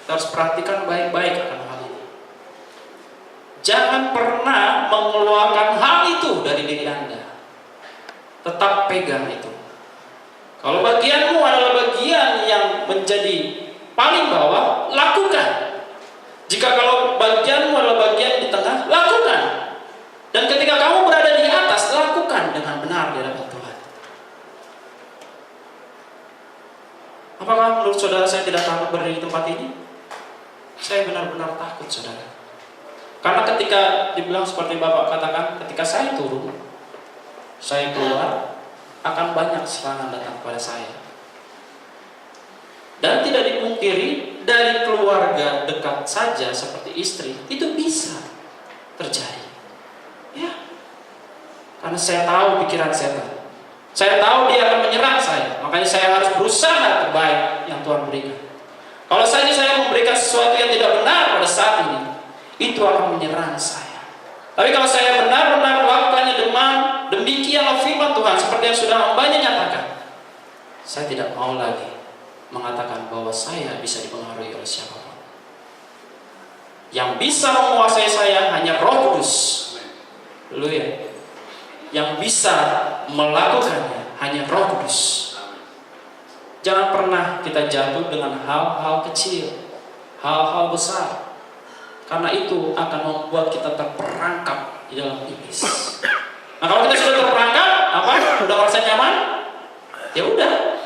Speaker 1: kita harus perhatikan baik-baik akan hal ini. Jangan pernah mengeluarkan hal itu dari diri Anda. Tetap pegang itu. Kalau bagianmu adalah bagian yang menjadi paling bawah, lakukan. Jika kalau bagianmu adalah bagian di tengah, lakukan. Dan ketika kamu berada di atas, lakukan dengan benar di hadapan Tuhan. Apakah menurut saudara saya tidak takut berdiri di tempat ini? Saya benar-benar takut, saudara. Karena ketika dibilang seperti Bapak katakan, ketika saya turun, saya keluar, akan banyak serangan datang kepada saya. Dan tidak dipungkiri, dari keluarga dekat saja seperti istri, itu bisa terjadi. Ya. Karena saya tahu pikiran setan. Saya tahu dia akan menyerang saya. Makanya saya harus berusaha terbaik yang Tuhan berikan. Kalau saya memberikan sesuatu yang tidak benar pada saat ini, itu akan menyerang saya. Tapi kalau saya benar-benar melakukannya demikianlah firman Tuhan seperti yang sudah hambanya nyatakan, saya tidak mau lagi mengatakan bahwa saya bisa dipengaruhi oleh siapapun. Yang bisa menguasai saya hanya Roh Kudus. Haleluya. Yang bisa melakukannya hanya Roh Kudus. Jangan pernah kita jatuh dengan hal-hal kecil, hal-hal besar, karena itu akan membuat kita terperangkap di dalam iblis. Nah, kalau kita sudah terperangkap, udah merasa nyaman, ya udah,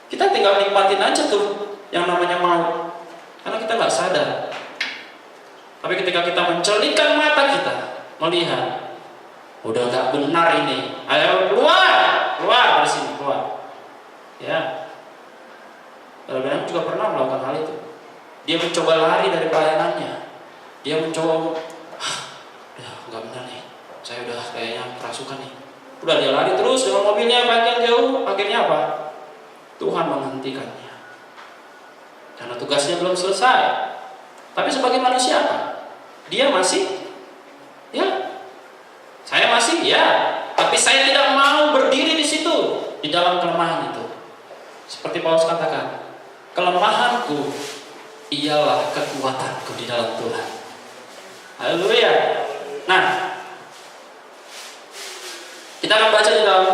Speaker 1: kita tinggal nikmatin aja tuh yang namanya maut, karena kita nggak sadar. Tapi ketika kita mencelitkan mata kita, melihat, udah nggak benar ini, ayo keluar dari sini, keluar. Ya, Abraham juga pernah melakukan hal itu. Dia mencoba lari dari pelayanannya. Dia mencoba, udah nggak benar nih, saya udah kayaknya kerasukan nih. Udah dia lari terus dengan mobilnya bagian jauh. Akhirnya apa? Tuhan menghentikannya. Karena tugasnya belum selesai. Tapi sebagai manusia apa? Dia masih, ya, saya masih, ya. Tapi saya tidak mau berdiri di situ, di dalam kelemahan itu. Seperti Paulus katakan, kelemahanku ialah kekuatanku di dalam Tuhan. Haleluya. Nah, kita akan baca di dalam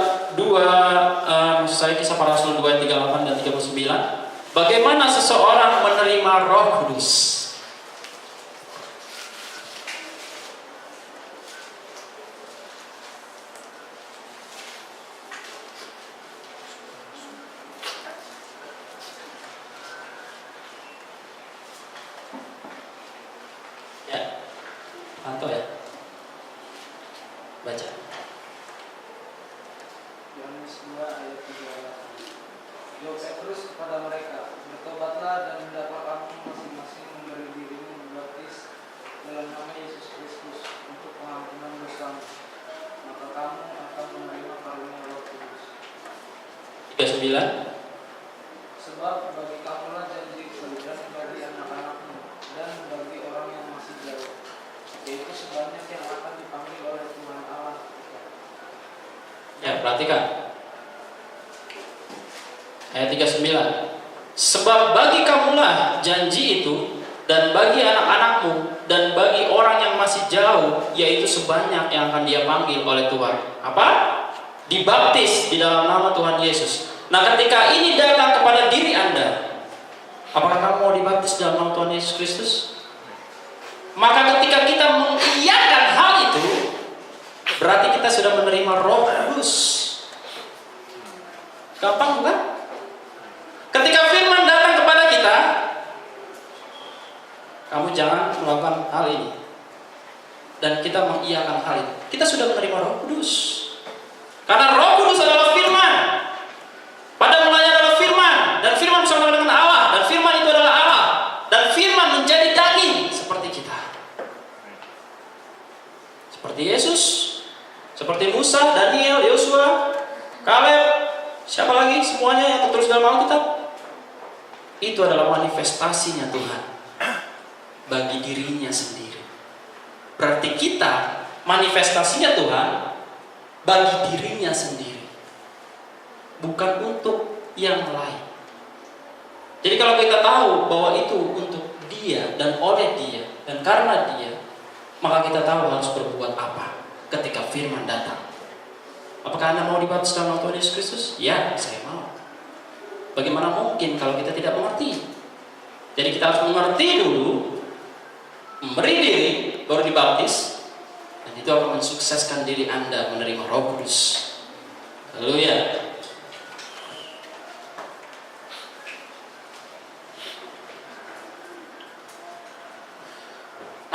Speaker 1: Kisah Para Rasul 2 ayat 38 dan 39. Bagaimana seseorang menerima Roh Kudus? Anto ya, baca.
Speaker 2: Yohanes 2 ayat 38. Jawab Petrus kepada mereka, bertobatlah dan hendaklah kamu masing-masing memberi dirimu dibaptis dalam nama Yesus Kristus untuk pengampunan dosamu, maka kamu akan menerima karunia Roh Kudus.
Speaker 1: 39.
Speaker 2: Sebab bagi kamulah janji dan bagi anak-anakmu dan bagi orang yang masih jauh, yaitu sebanyak yang akan dipanggil oleh Tuhan Allah.
Speaker 1: Ya, perhatikan ayat 39. Sebab bagi kamulah janji itu, dan bagi anak-anakmu, dan bagi orang yang masih jauh, yaitu sebanyak yang akan dia panggil oleh Tuhan. Apa? Dibaptis di dalam nama Tuhan Yesus. Nah, ketika ini datang kepada diri Anda, apakah kamu mau dibaptis dalam nama Tuhan Yesus Kristus? Maka ketika kita mengiyakan hal itu, berarti kita sudah menerima Roh Kudus. Gampang bukan? Ketika firman datang kepada kita, kamu jangan melakukan hal ini, dan kita mengiyakan hal itu, kita sudah menerima Roh Kudus. Karena Roh Kudus adalah firman. Pada mulanya adalah firman, dan firman bersama dengan Allah, dan firman itu adalah Allah, dan firman menjadi daging seperti kita. Seperti Yesus, seperti Musa, Daniel, Yosua, Kaleb, siapa lagi, semuanya yang tertulis dalam Alkitab. Itu adalah manifestasinya Tuhan bagi dirinya sendiri. Berarti kita manifestasinya Tuhan bagi dirinya sendiri, bukan untuk yang lain. Jadi kalau kita tahu bahwa itu untuk dia dan oleh dia dan karena dia, maka kita tahu harus berbuat apa ketika firman datang. Apakah Anda mau dibaptis dalam nama Tuhan Yesus Kristus? Ya, saya mau. Bagaimana mungkin kalau kita tidak mengerti? Jadi kita harus mengerti dulu, memberi diri, baru dibaptis, dan itu akan mensukseskan diri Anda menerima Roh Kudus. Haleluya.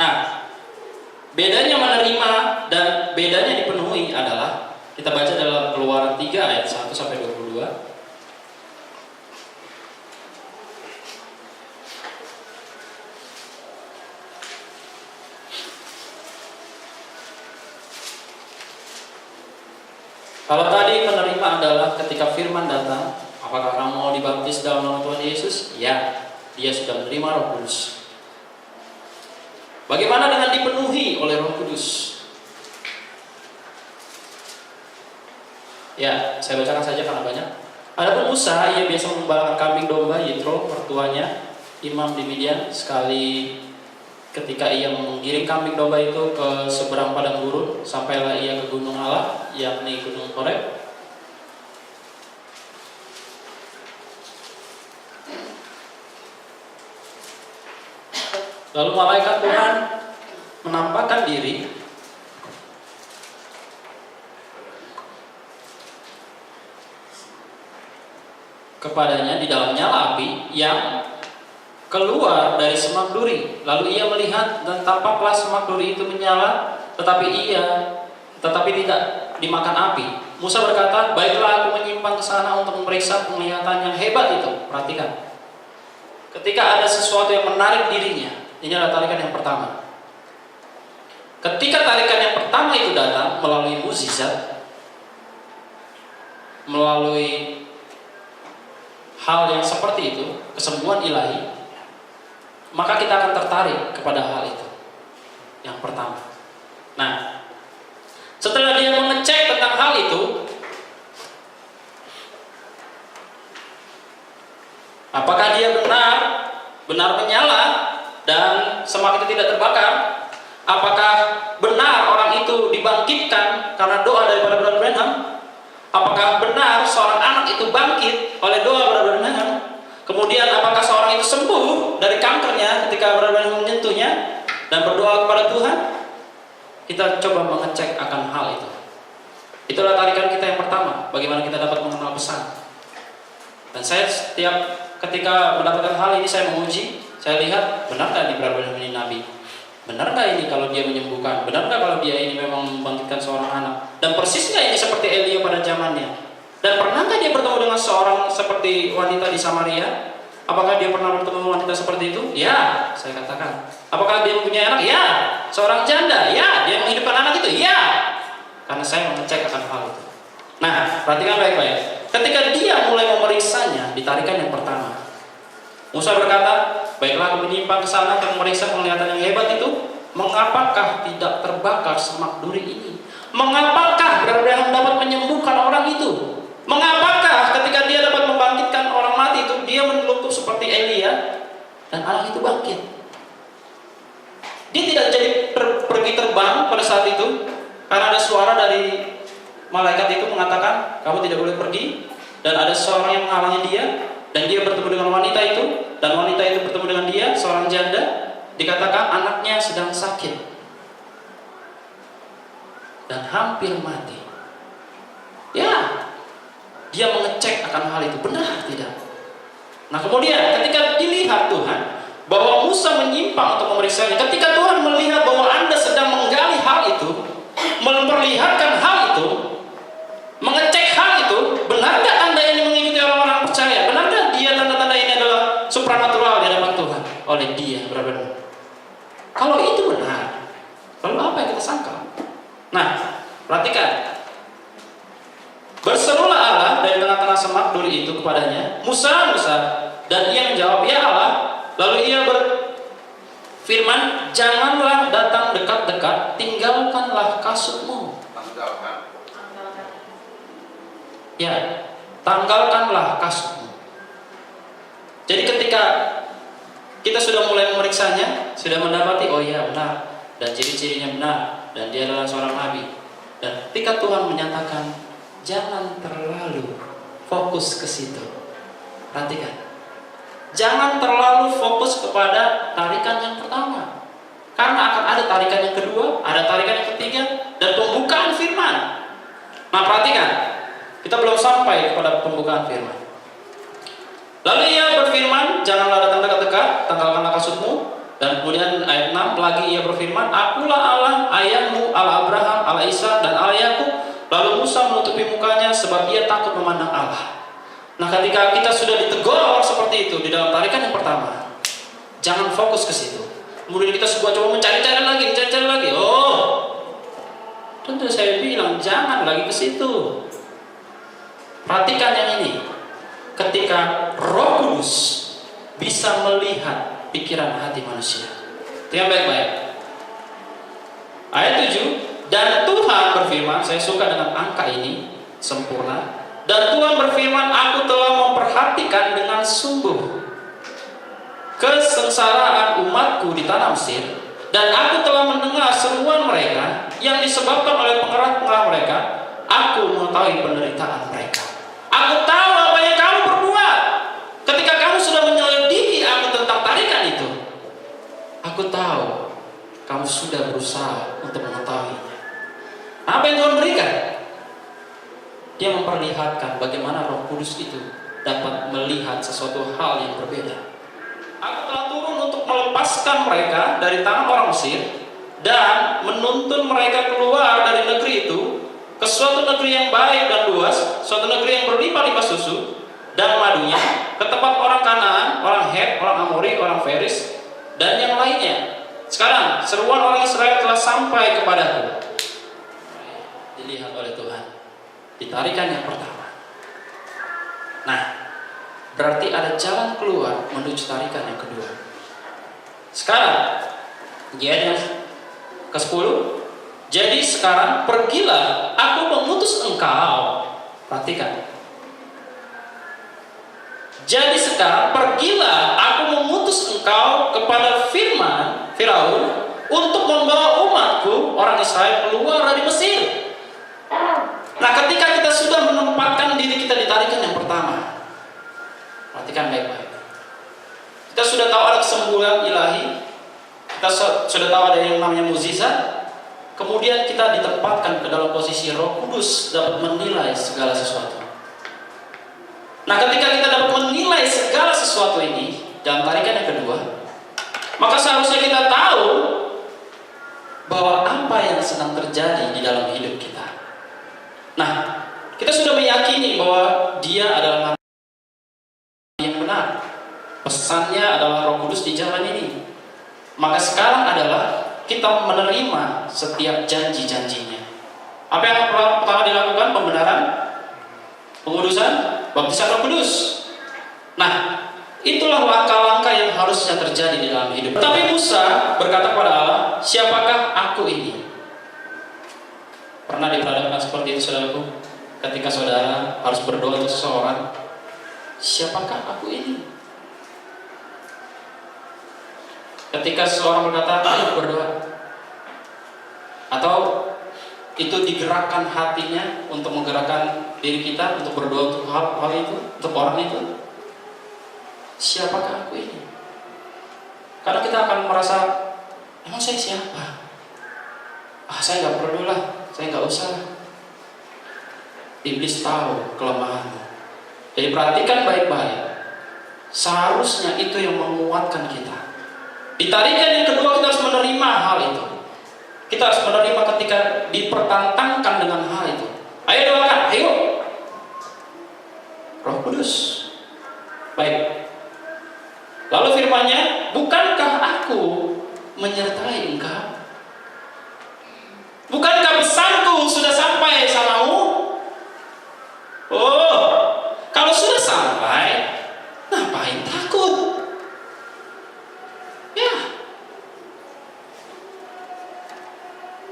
Speaker 1: Nah, bedanya menerima dan bedanya dipenuhi adalah, kita baca dalam Keluaran 3 ayat 1 sampai 22. Kalau tadi penerima adalah ketika firman datang, apakah kamu mau dibaptis dalam nama Tuhan Yesus? Ya, dia sudah menerima Roh Kudus. Bagaimana dengan dipenuhi oleh Roh Kudus? Ya, saya bacakan saja karena banyak. Adapun Musa, ia biasa mengembalakan kambing domba, Yitro, mertuanya, imam di Midian. Sekali ketika ia menggiring kambing domba itu ke seberang padang gurun, sampailah ia ke gunung Allah, yakni gunung Horeb. Lalu malaikat Tuhan menampakkan diri kepadanya di dalam nyala api yang keluar dari semak duri. Lalu ia melihat dan tampaklah semak duri itu menyala, tetapi tidak dimakan api. Musa berkata, baiklah aku menyimpang ke sana untuk memeriksa penglihatan yang hebat itu. Perhatikan, ketika ada sesuatu yang menarik dirinya, ini adalah tarikan yang pertama. Ketika tarikan yang pertama itu datang melalui mukjizat, melalui hal yang seperti itu, kesembuhan ilahi, maka kita akan tertarik kepada hal itu. Yang pertama. Nah, setelah dia mengecek tentang hal itu, apakah dia benar menyala dan semak itu tidak terbakar? Apakah benar orang itu dibangkitkan karena doa daripada Brother Branham? Apakah benar seorang anak itu bangkit oleh doa Brother Branham? Kemudian apakah seorang itu sembuh dari kankernya ketika Brother Branham menyentuhnya dan berdoa kepada Tuhan? Kita coba mengecek akan hal itu. Itulah tarikan kita yang pertama, bagaimana kita dapat mengenal pesan. Dan saya setiap ketika mendapatkan hal ini, saya menguji, saya lihat benarkah di Brother Branham ini nabi? Benarkah ini kalau dia menyembuhkan? Benarkah kalau dia ini memang membangkitkan seorang anak? Dan persiskah ini seperti Elia pada zamannya? Dan pernahkah dia bertemu dengan seorang seperti wanita di Samaria? Apakah dia pernah bertemu wanita seperti itu? Ya, saya katakan. Apakah dia mempunyai anak? Ya. Seorang janda? Ya. Dia menghidupkan anak itu? Ya. Karena saya mengecek akan hal itu. Nah, perhatikan baik-baik. Ketika dia mulai memeriksanya, ditarikan yang pertama. Musa berkata, baiklah aku menyimpang ke sana untuk memeriksa penglihatan yang hebat itu. Mengapakah tidak terbakar semak duri ini? Mengapakah Brother Branham dapat menyembuhkan orang itu? Mengapakah ketika dia dapat membangkitkan orang mati itu, dia melungkup seperti Elia dan anak itu bangkit? Dia tidak jadi pergi terbang pada saat itu karena ada suara dari malaikat itu mengatakan kamu tidak boleh pergi, dan ada seorang yang menghalangi dia, dan dia bertemu dengan wanita itu, dan wanita itu bertemu dengan dia, seorang janda. Dikatakan anaknya sedang sakit dan hampir mati. Ya, dia mengecek akan hal itu, benar tidak? Nah kemudian ketika dilihat Tuhan bahwa Musa menyimpang untuk memeriksanya, ketika Tuhan melihat bahwa Anda sedang menggali hal itu, memperlihatkan hal itu, mengecek hal itu, benarkah Anda ini mengikuti orang-orang percaya? Benarkah dia tanda-tanda ini adalah supranatural di hadapan Tuhan oleh dia, benar-benar? Kalau itu benar, lalu apa yang kita sangka? Nah, perhatikan. Berserulah Allah dari tengah-tengah semak duri itu kepadanya, Musa, Musa. Dan ia menjawab, ya Allah. Lalu ia berfirman, janganlah datang dekat-dekat, tinggalkanlah kasutmu. Ya, tanggalkanlah kasutmu. Jadi ketika kita sudah mulai memeriksanya, sudah mendapati, oh iya benar, dan ciri-cirinya benar, dan dia adalah seorang nabi. Dan ketika Tuhan menyatakan, jangan terlalu fokus ke situ. Perhatikan, jangan terlalu fokus kepada tarikan yang pertama, karena akan ada tarikan yang kedua, ada tarikan yang ketiga, dan pembukaan firman. Nah perhatikan, kita belum sampai kepada pembukaan firman. Lalu ia berfirman, janganlah datang dekat-dekat, tanggalkanlah kasutmu. Dan kemudian ayat 6 lagi ia berfirman, akulah Allah ayahmu, Allah Abraham, Allah Ishak, dan Allah Yakub. Lalu Musa menutupi mukanya sebab ia takut memandang Allah. Nah ketika kita sudah ditegur seperti itu di dalam tarikan yang pertama, jangan fokus ke situ. Kemudian kita coba mencari-cari lagi. Oh, tentu saya bilang jangan lagi ke situ. Perhatikan yang ini. Ketika Roh Kudus bisa melihat pikiran hati manusia. Itu yang baik-baik. Ayat 7, dan Tuhan berfirman, saya suka dengan angka ini, sempurna. Dan Tuhan berfirman, aku telah memperhatikan dengan sungguh kesengsaraan umatku di tanah Mesir, dan aku telah mendengar seruan mereka yang disebabkan oleh pengerah-pengerah mereka. Aku mengetahui penderitaan mereka. Aku tahu apa yang kamu perbuat. Ketika kamu sudah menyelidiki aku tentang tarikan itu, aku tahu kamu sudah berusaha untuk mengetahuinya. Apa yang Tuhan berikan? Dia memperlihatkan bagaimana Roh Kudus itu dapat melihat sesuatu hal yang berbeda. Aku telah turun untuk melepaskan mereka dari tangan orang Mesir dan menuntun mereka keluar dari negeri itu ke suatu negeri yang baik dan luas, suatu negeri yang berlimpah-limpah susu dan madunya, ke tempat orang Kanaan, orang Het, orang Amori, orang Feris, dan yang lainnya. Sekarang seruan orang Israel telah sampai kepadaku. Dilihat oleh Tuhan, ditarikan yang pertama. Nah, berarti ada jalan keluar menuju tarikan yang kedua. Sekarang ayat yang ke-10, jadi sekarang pergilah, aku mengutus engkau. Perhatikan. Jadi sekarang pergilah, aku mengutus engkau kepada Firaun untuk membawa umatku orang Israel keluar dari Mesir. Nah, ketika kita sudah menempatkan diri kita di tarikan yang pertama, perhatikan baik-baik. Kita sudah tahu ada kesembuhan ilahi, kita sudah tahu ada yang namanya mukjizat. Kemudian kita ditempatkan ke dalam posisi Roh Kudus dapat menilai segala sesuatu. Nah, ketika kita dapat menilai segala sesuatu ini dalam tarikan yang kedua, maka seharusnya kita tahu bahwa apa yang sedang terjadi di dalam hidup kita. Nah, kita sudah meyakini bahwa dia adalah yang benar. Pesannya adalah Roh Kudus di zaman ini. Maka sekarang adalah kita menerima setiap janji-janjinya. Apa yang pertama dilakukan? Pembenaran, pengudusan, baptisan Roh Kudus. Nah, itulah langkah-langkah yang harusnya terjadi di dalam hidup. Tapi Musa berkata kepada Allah, siapakah aku ini? Pernah diperhadapkan seperti itu, saudaraku? Ketika saudara harus berdoa untuk seseorang, siapakah aku ini? Ketika seseorang berkata, ayo berdoa, atau itu digerakkan hatinya untuk menggerakkan diri kita untuk berdoa untuk hal itu, untuk orang itu, siapakah aku ini? Karena kita akan merasa, emang saya siapa? Saya nggak perlu lah, saya nggak usah. Iblis tahu kelemahanmu. Jadi perhatikan baik-baik. Seharusnya itu yang menguatkan kita. Di tarikan yang kedua kita harus menerima hal itu. Kita harus menerima ketika dipertentangkan dengan hal itu. Ayo doakan, ayo. Roh Kudus. Baik. Lalu firman-Nya, bukankah aku menyertai engkau? Bukankah pesanku sudah sampai samamu? Oh, kalau sudah sampai, ngapain takut? Ya.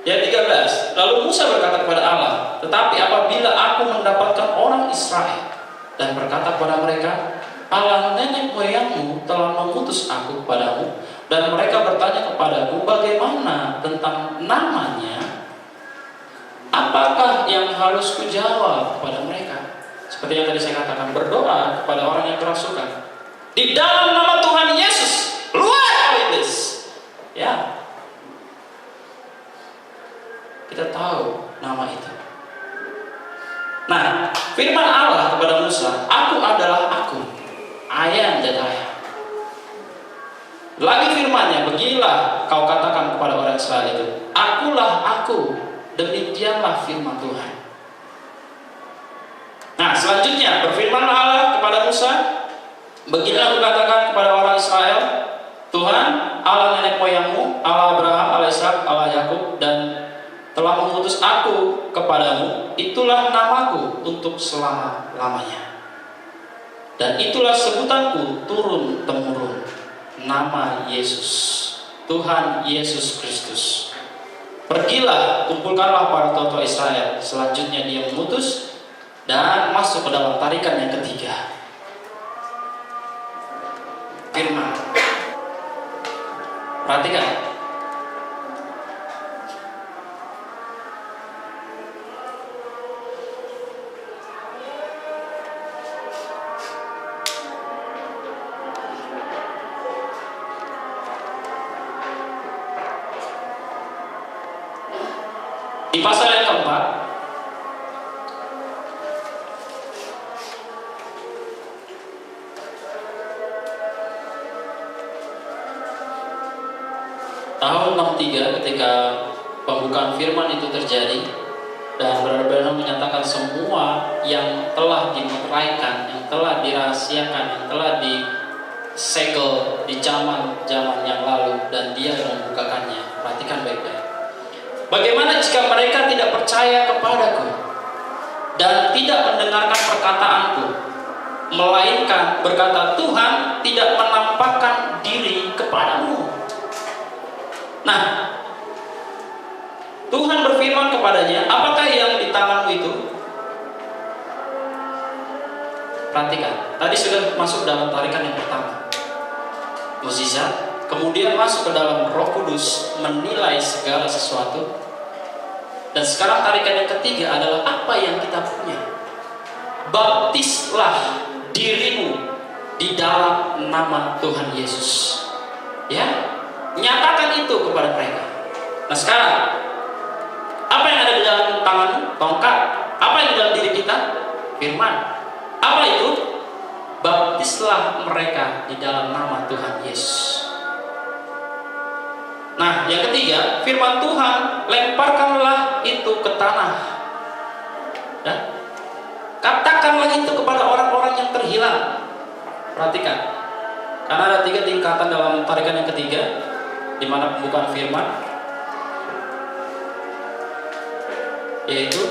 Speaker 1: Ayat 13. Lalu Musa berkata kepada Allah, tetapi apabila aku mendapatkan orang Israel dan berkata kepada mereka, Allah nenek moyangmu telah mengutus aku kepadamu, dan mereka bertanya kepadaku bagaimana tentang namanya, apakah yang harus kujawab kepada mereka? Seperti yang tadi saya katakan, berdoa kepada orang yang kerasukan di dalam nama Tuhan Yesus, keluar iblis. Ya, kita tahu nama itu. Nah, firman Allah kepada Musa, aku adalah aku, I am that I am. Lagi firman-Nya, beginilah kau katakan kepada orang Israel itu, akulah aku, demikianlah firman Tuhan. Nah, selanjutnya berfirmanlah Allah kepada Musa, beginilah aku katakan kepada orang Israel, Tuhan Allah nenek moyangmu, Allah Abraham, Allah Ishak, Allah Yakub, dan telah mengutus aku kepadamu, itulah namaku untuk selama-lamanya. Dan itulah sebutanku turun-temurun, nama Yesus, Tuhan Yesus Kristus. Pergilah, kumpulkanlah para tokoh Israel. Selanjutnya dia mengutus dan masuk ke dalam tarikan yang ketiga. Firman. Perhatikan. Di pasal yang keempat, tahun 63 ketika pembukaan firman itu terjadi, dan Brother Branham menyatakan semua yang telah dimeteraikan, yang telah dirahasiakan, yang telah disegel di zaman-zaman yang lalu, dan dia yang membukakannya. Perhatikan baik-baik. Bagaimana jika mereka tidak percaya kepadaku dan tidak mendengarkan perkataanku, melainkan berkata, Tuhan tidak menampakkan diri kepadamu. Nah, Tuhan berfirman kepadanya, apakah yang di tanganmu itu? Perhatikan, tadi sudah masuk dalam tarikan yang pertama, mukjizat. Kemudian masuk ke dalam Roh Kudus menilai segala sesuatu. Dan sekarang tarikan yang ketiga adalah apa yang kita punya. Baptislah dirimu di dalam nama Tuhan Yesus. Ya, nyatakan itu kepada mereka. Nah sekarang, apa yang ada di dalam tanganmu? Tongkat. Apa yang di dalam diri kita? Firman. Apa itu? Baptislah mereka di dalam nama Tuhan Yesus. Nah, yang ketiga, firman Tuhan, lemparkanlah itu ke tanah. Ya? Katakanlah itu kepada orang-orang yang terhilang. Perhatikan, karena ada 3 tingkatan dalam tarikan yang ketiga, di mana pembukaan firman, yaitu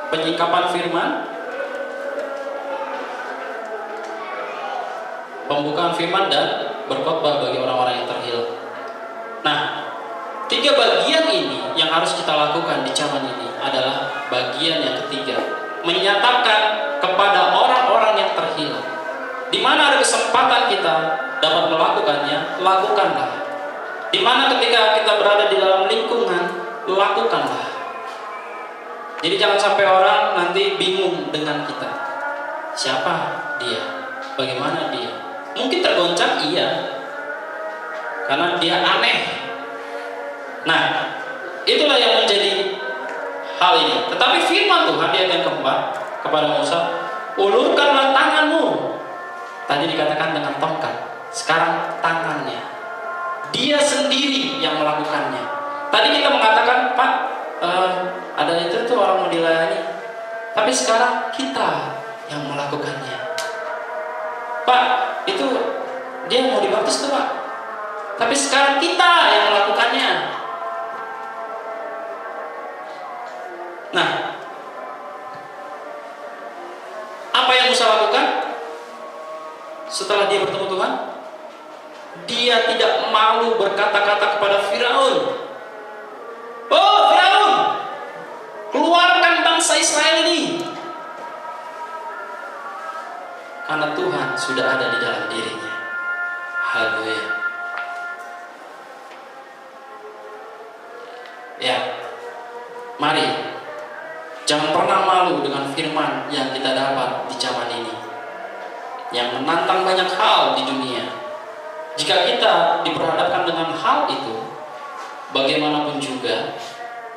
Speaker 1: penyikapan firman, pembukaan firman, dan berkhotbah bagi orang-orang yang terhilang. Nah, 3 bagian ini yang harus kita lakukan di zaman ini adalah bagian yang ketiga, menyatakan kepada orang-orang yang terhilang. Di mana ada kesempatan kita dapat melakukannya, lakukanlah. Di mana ketika kita berada di dalam lingkungan, lakukanlah. Jadi jangan sampai orang nanti bingung dengan kita. Siapa dia? Bagaimana dia? Mungkin tergoncang, iya. Karena dia aneh. Nah, itulah yang menjadi hal ini. Tetapi firman Tuhan di ayat yang keempat kepada Musa, ulurkanlah tanganmu. Tadi dikatakan dengan tongkat, sekarang tangannya. Dia sendiri yang melakukannya. Tadi kita mengatakan, Pak, ada itu tuh orang mau dilayani. Tapi sekarang kita yang melakukannya. Pak, itu dia mau dibaptis tuh Pak. Tapi sekarang kita yang melakukannya. Nah, apa yang Musa lakukan setelah dia bertemu Tuhan? Dia tidak malu berkata-kata kepada Firaun. Oh Firaun, keluarkan bangsa Israel ini. Karena Tuhan sudah ada di dalam dirinya. Haleluya. Ya, mari jangan pernah malu dengan firman yang kita dapat di zaman ini, yang menantang banyak hal di dunia. Jika kita diperhadapkan dengan hal itu, bagaimanapun juga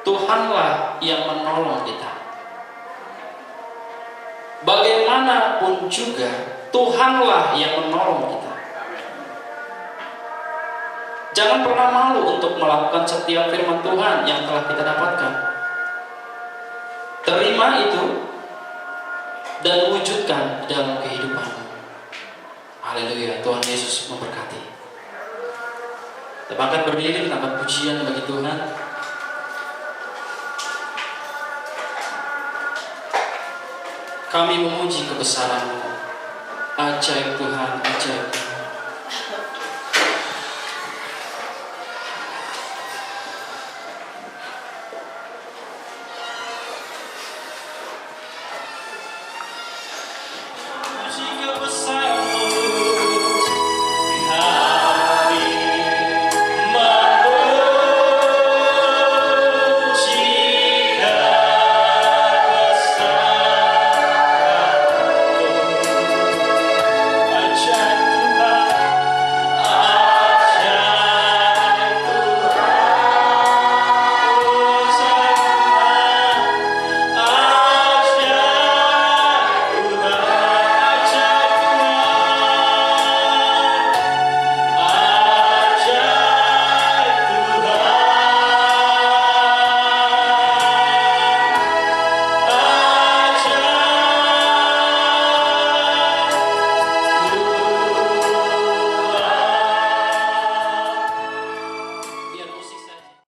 Speaker 1: Tuhanlah yang menolong kita. Bagaimanapun juga Tuhanlah yang menolong kita. Jangan pernah malu untuk melakukan setiap firman Tuhan yang telah kita dapatkan. Terima itu dan wujudkan dalam kehidupanmu. Haleluya, Tuhan Yesus memberkati. Kita angkat berdiri, kita angkat pujian bagi Tuhan. Kami memuji kebesaran-Mu. Ajaib Tuhan, ajaib.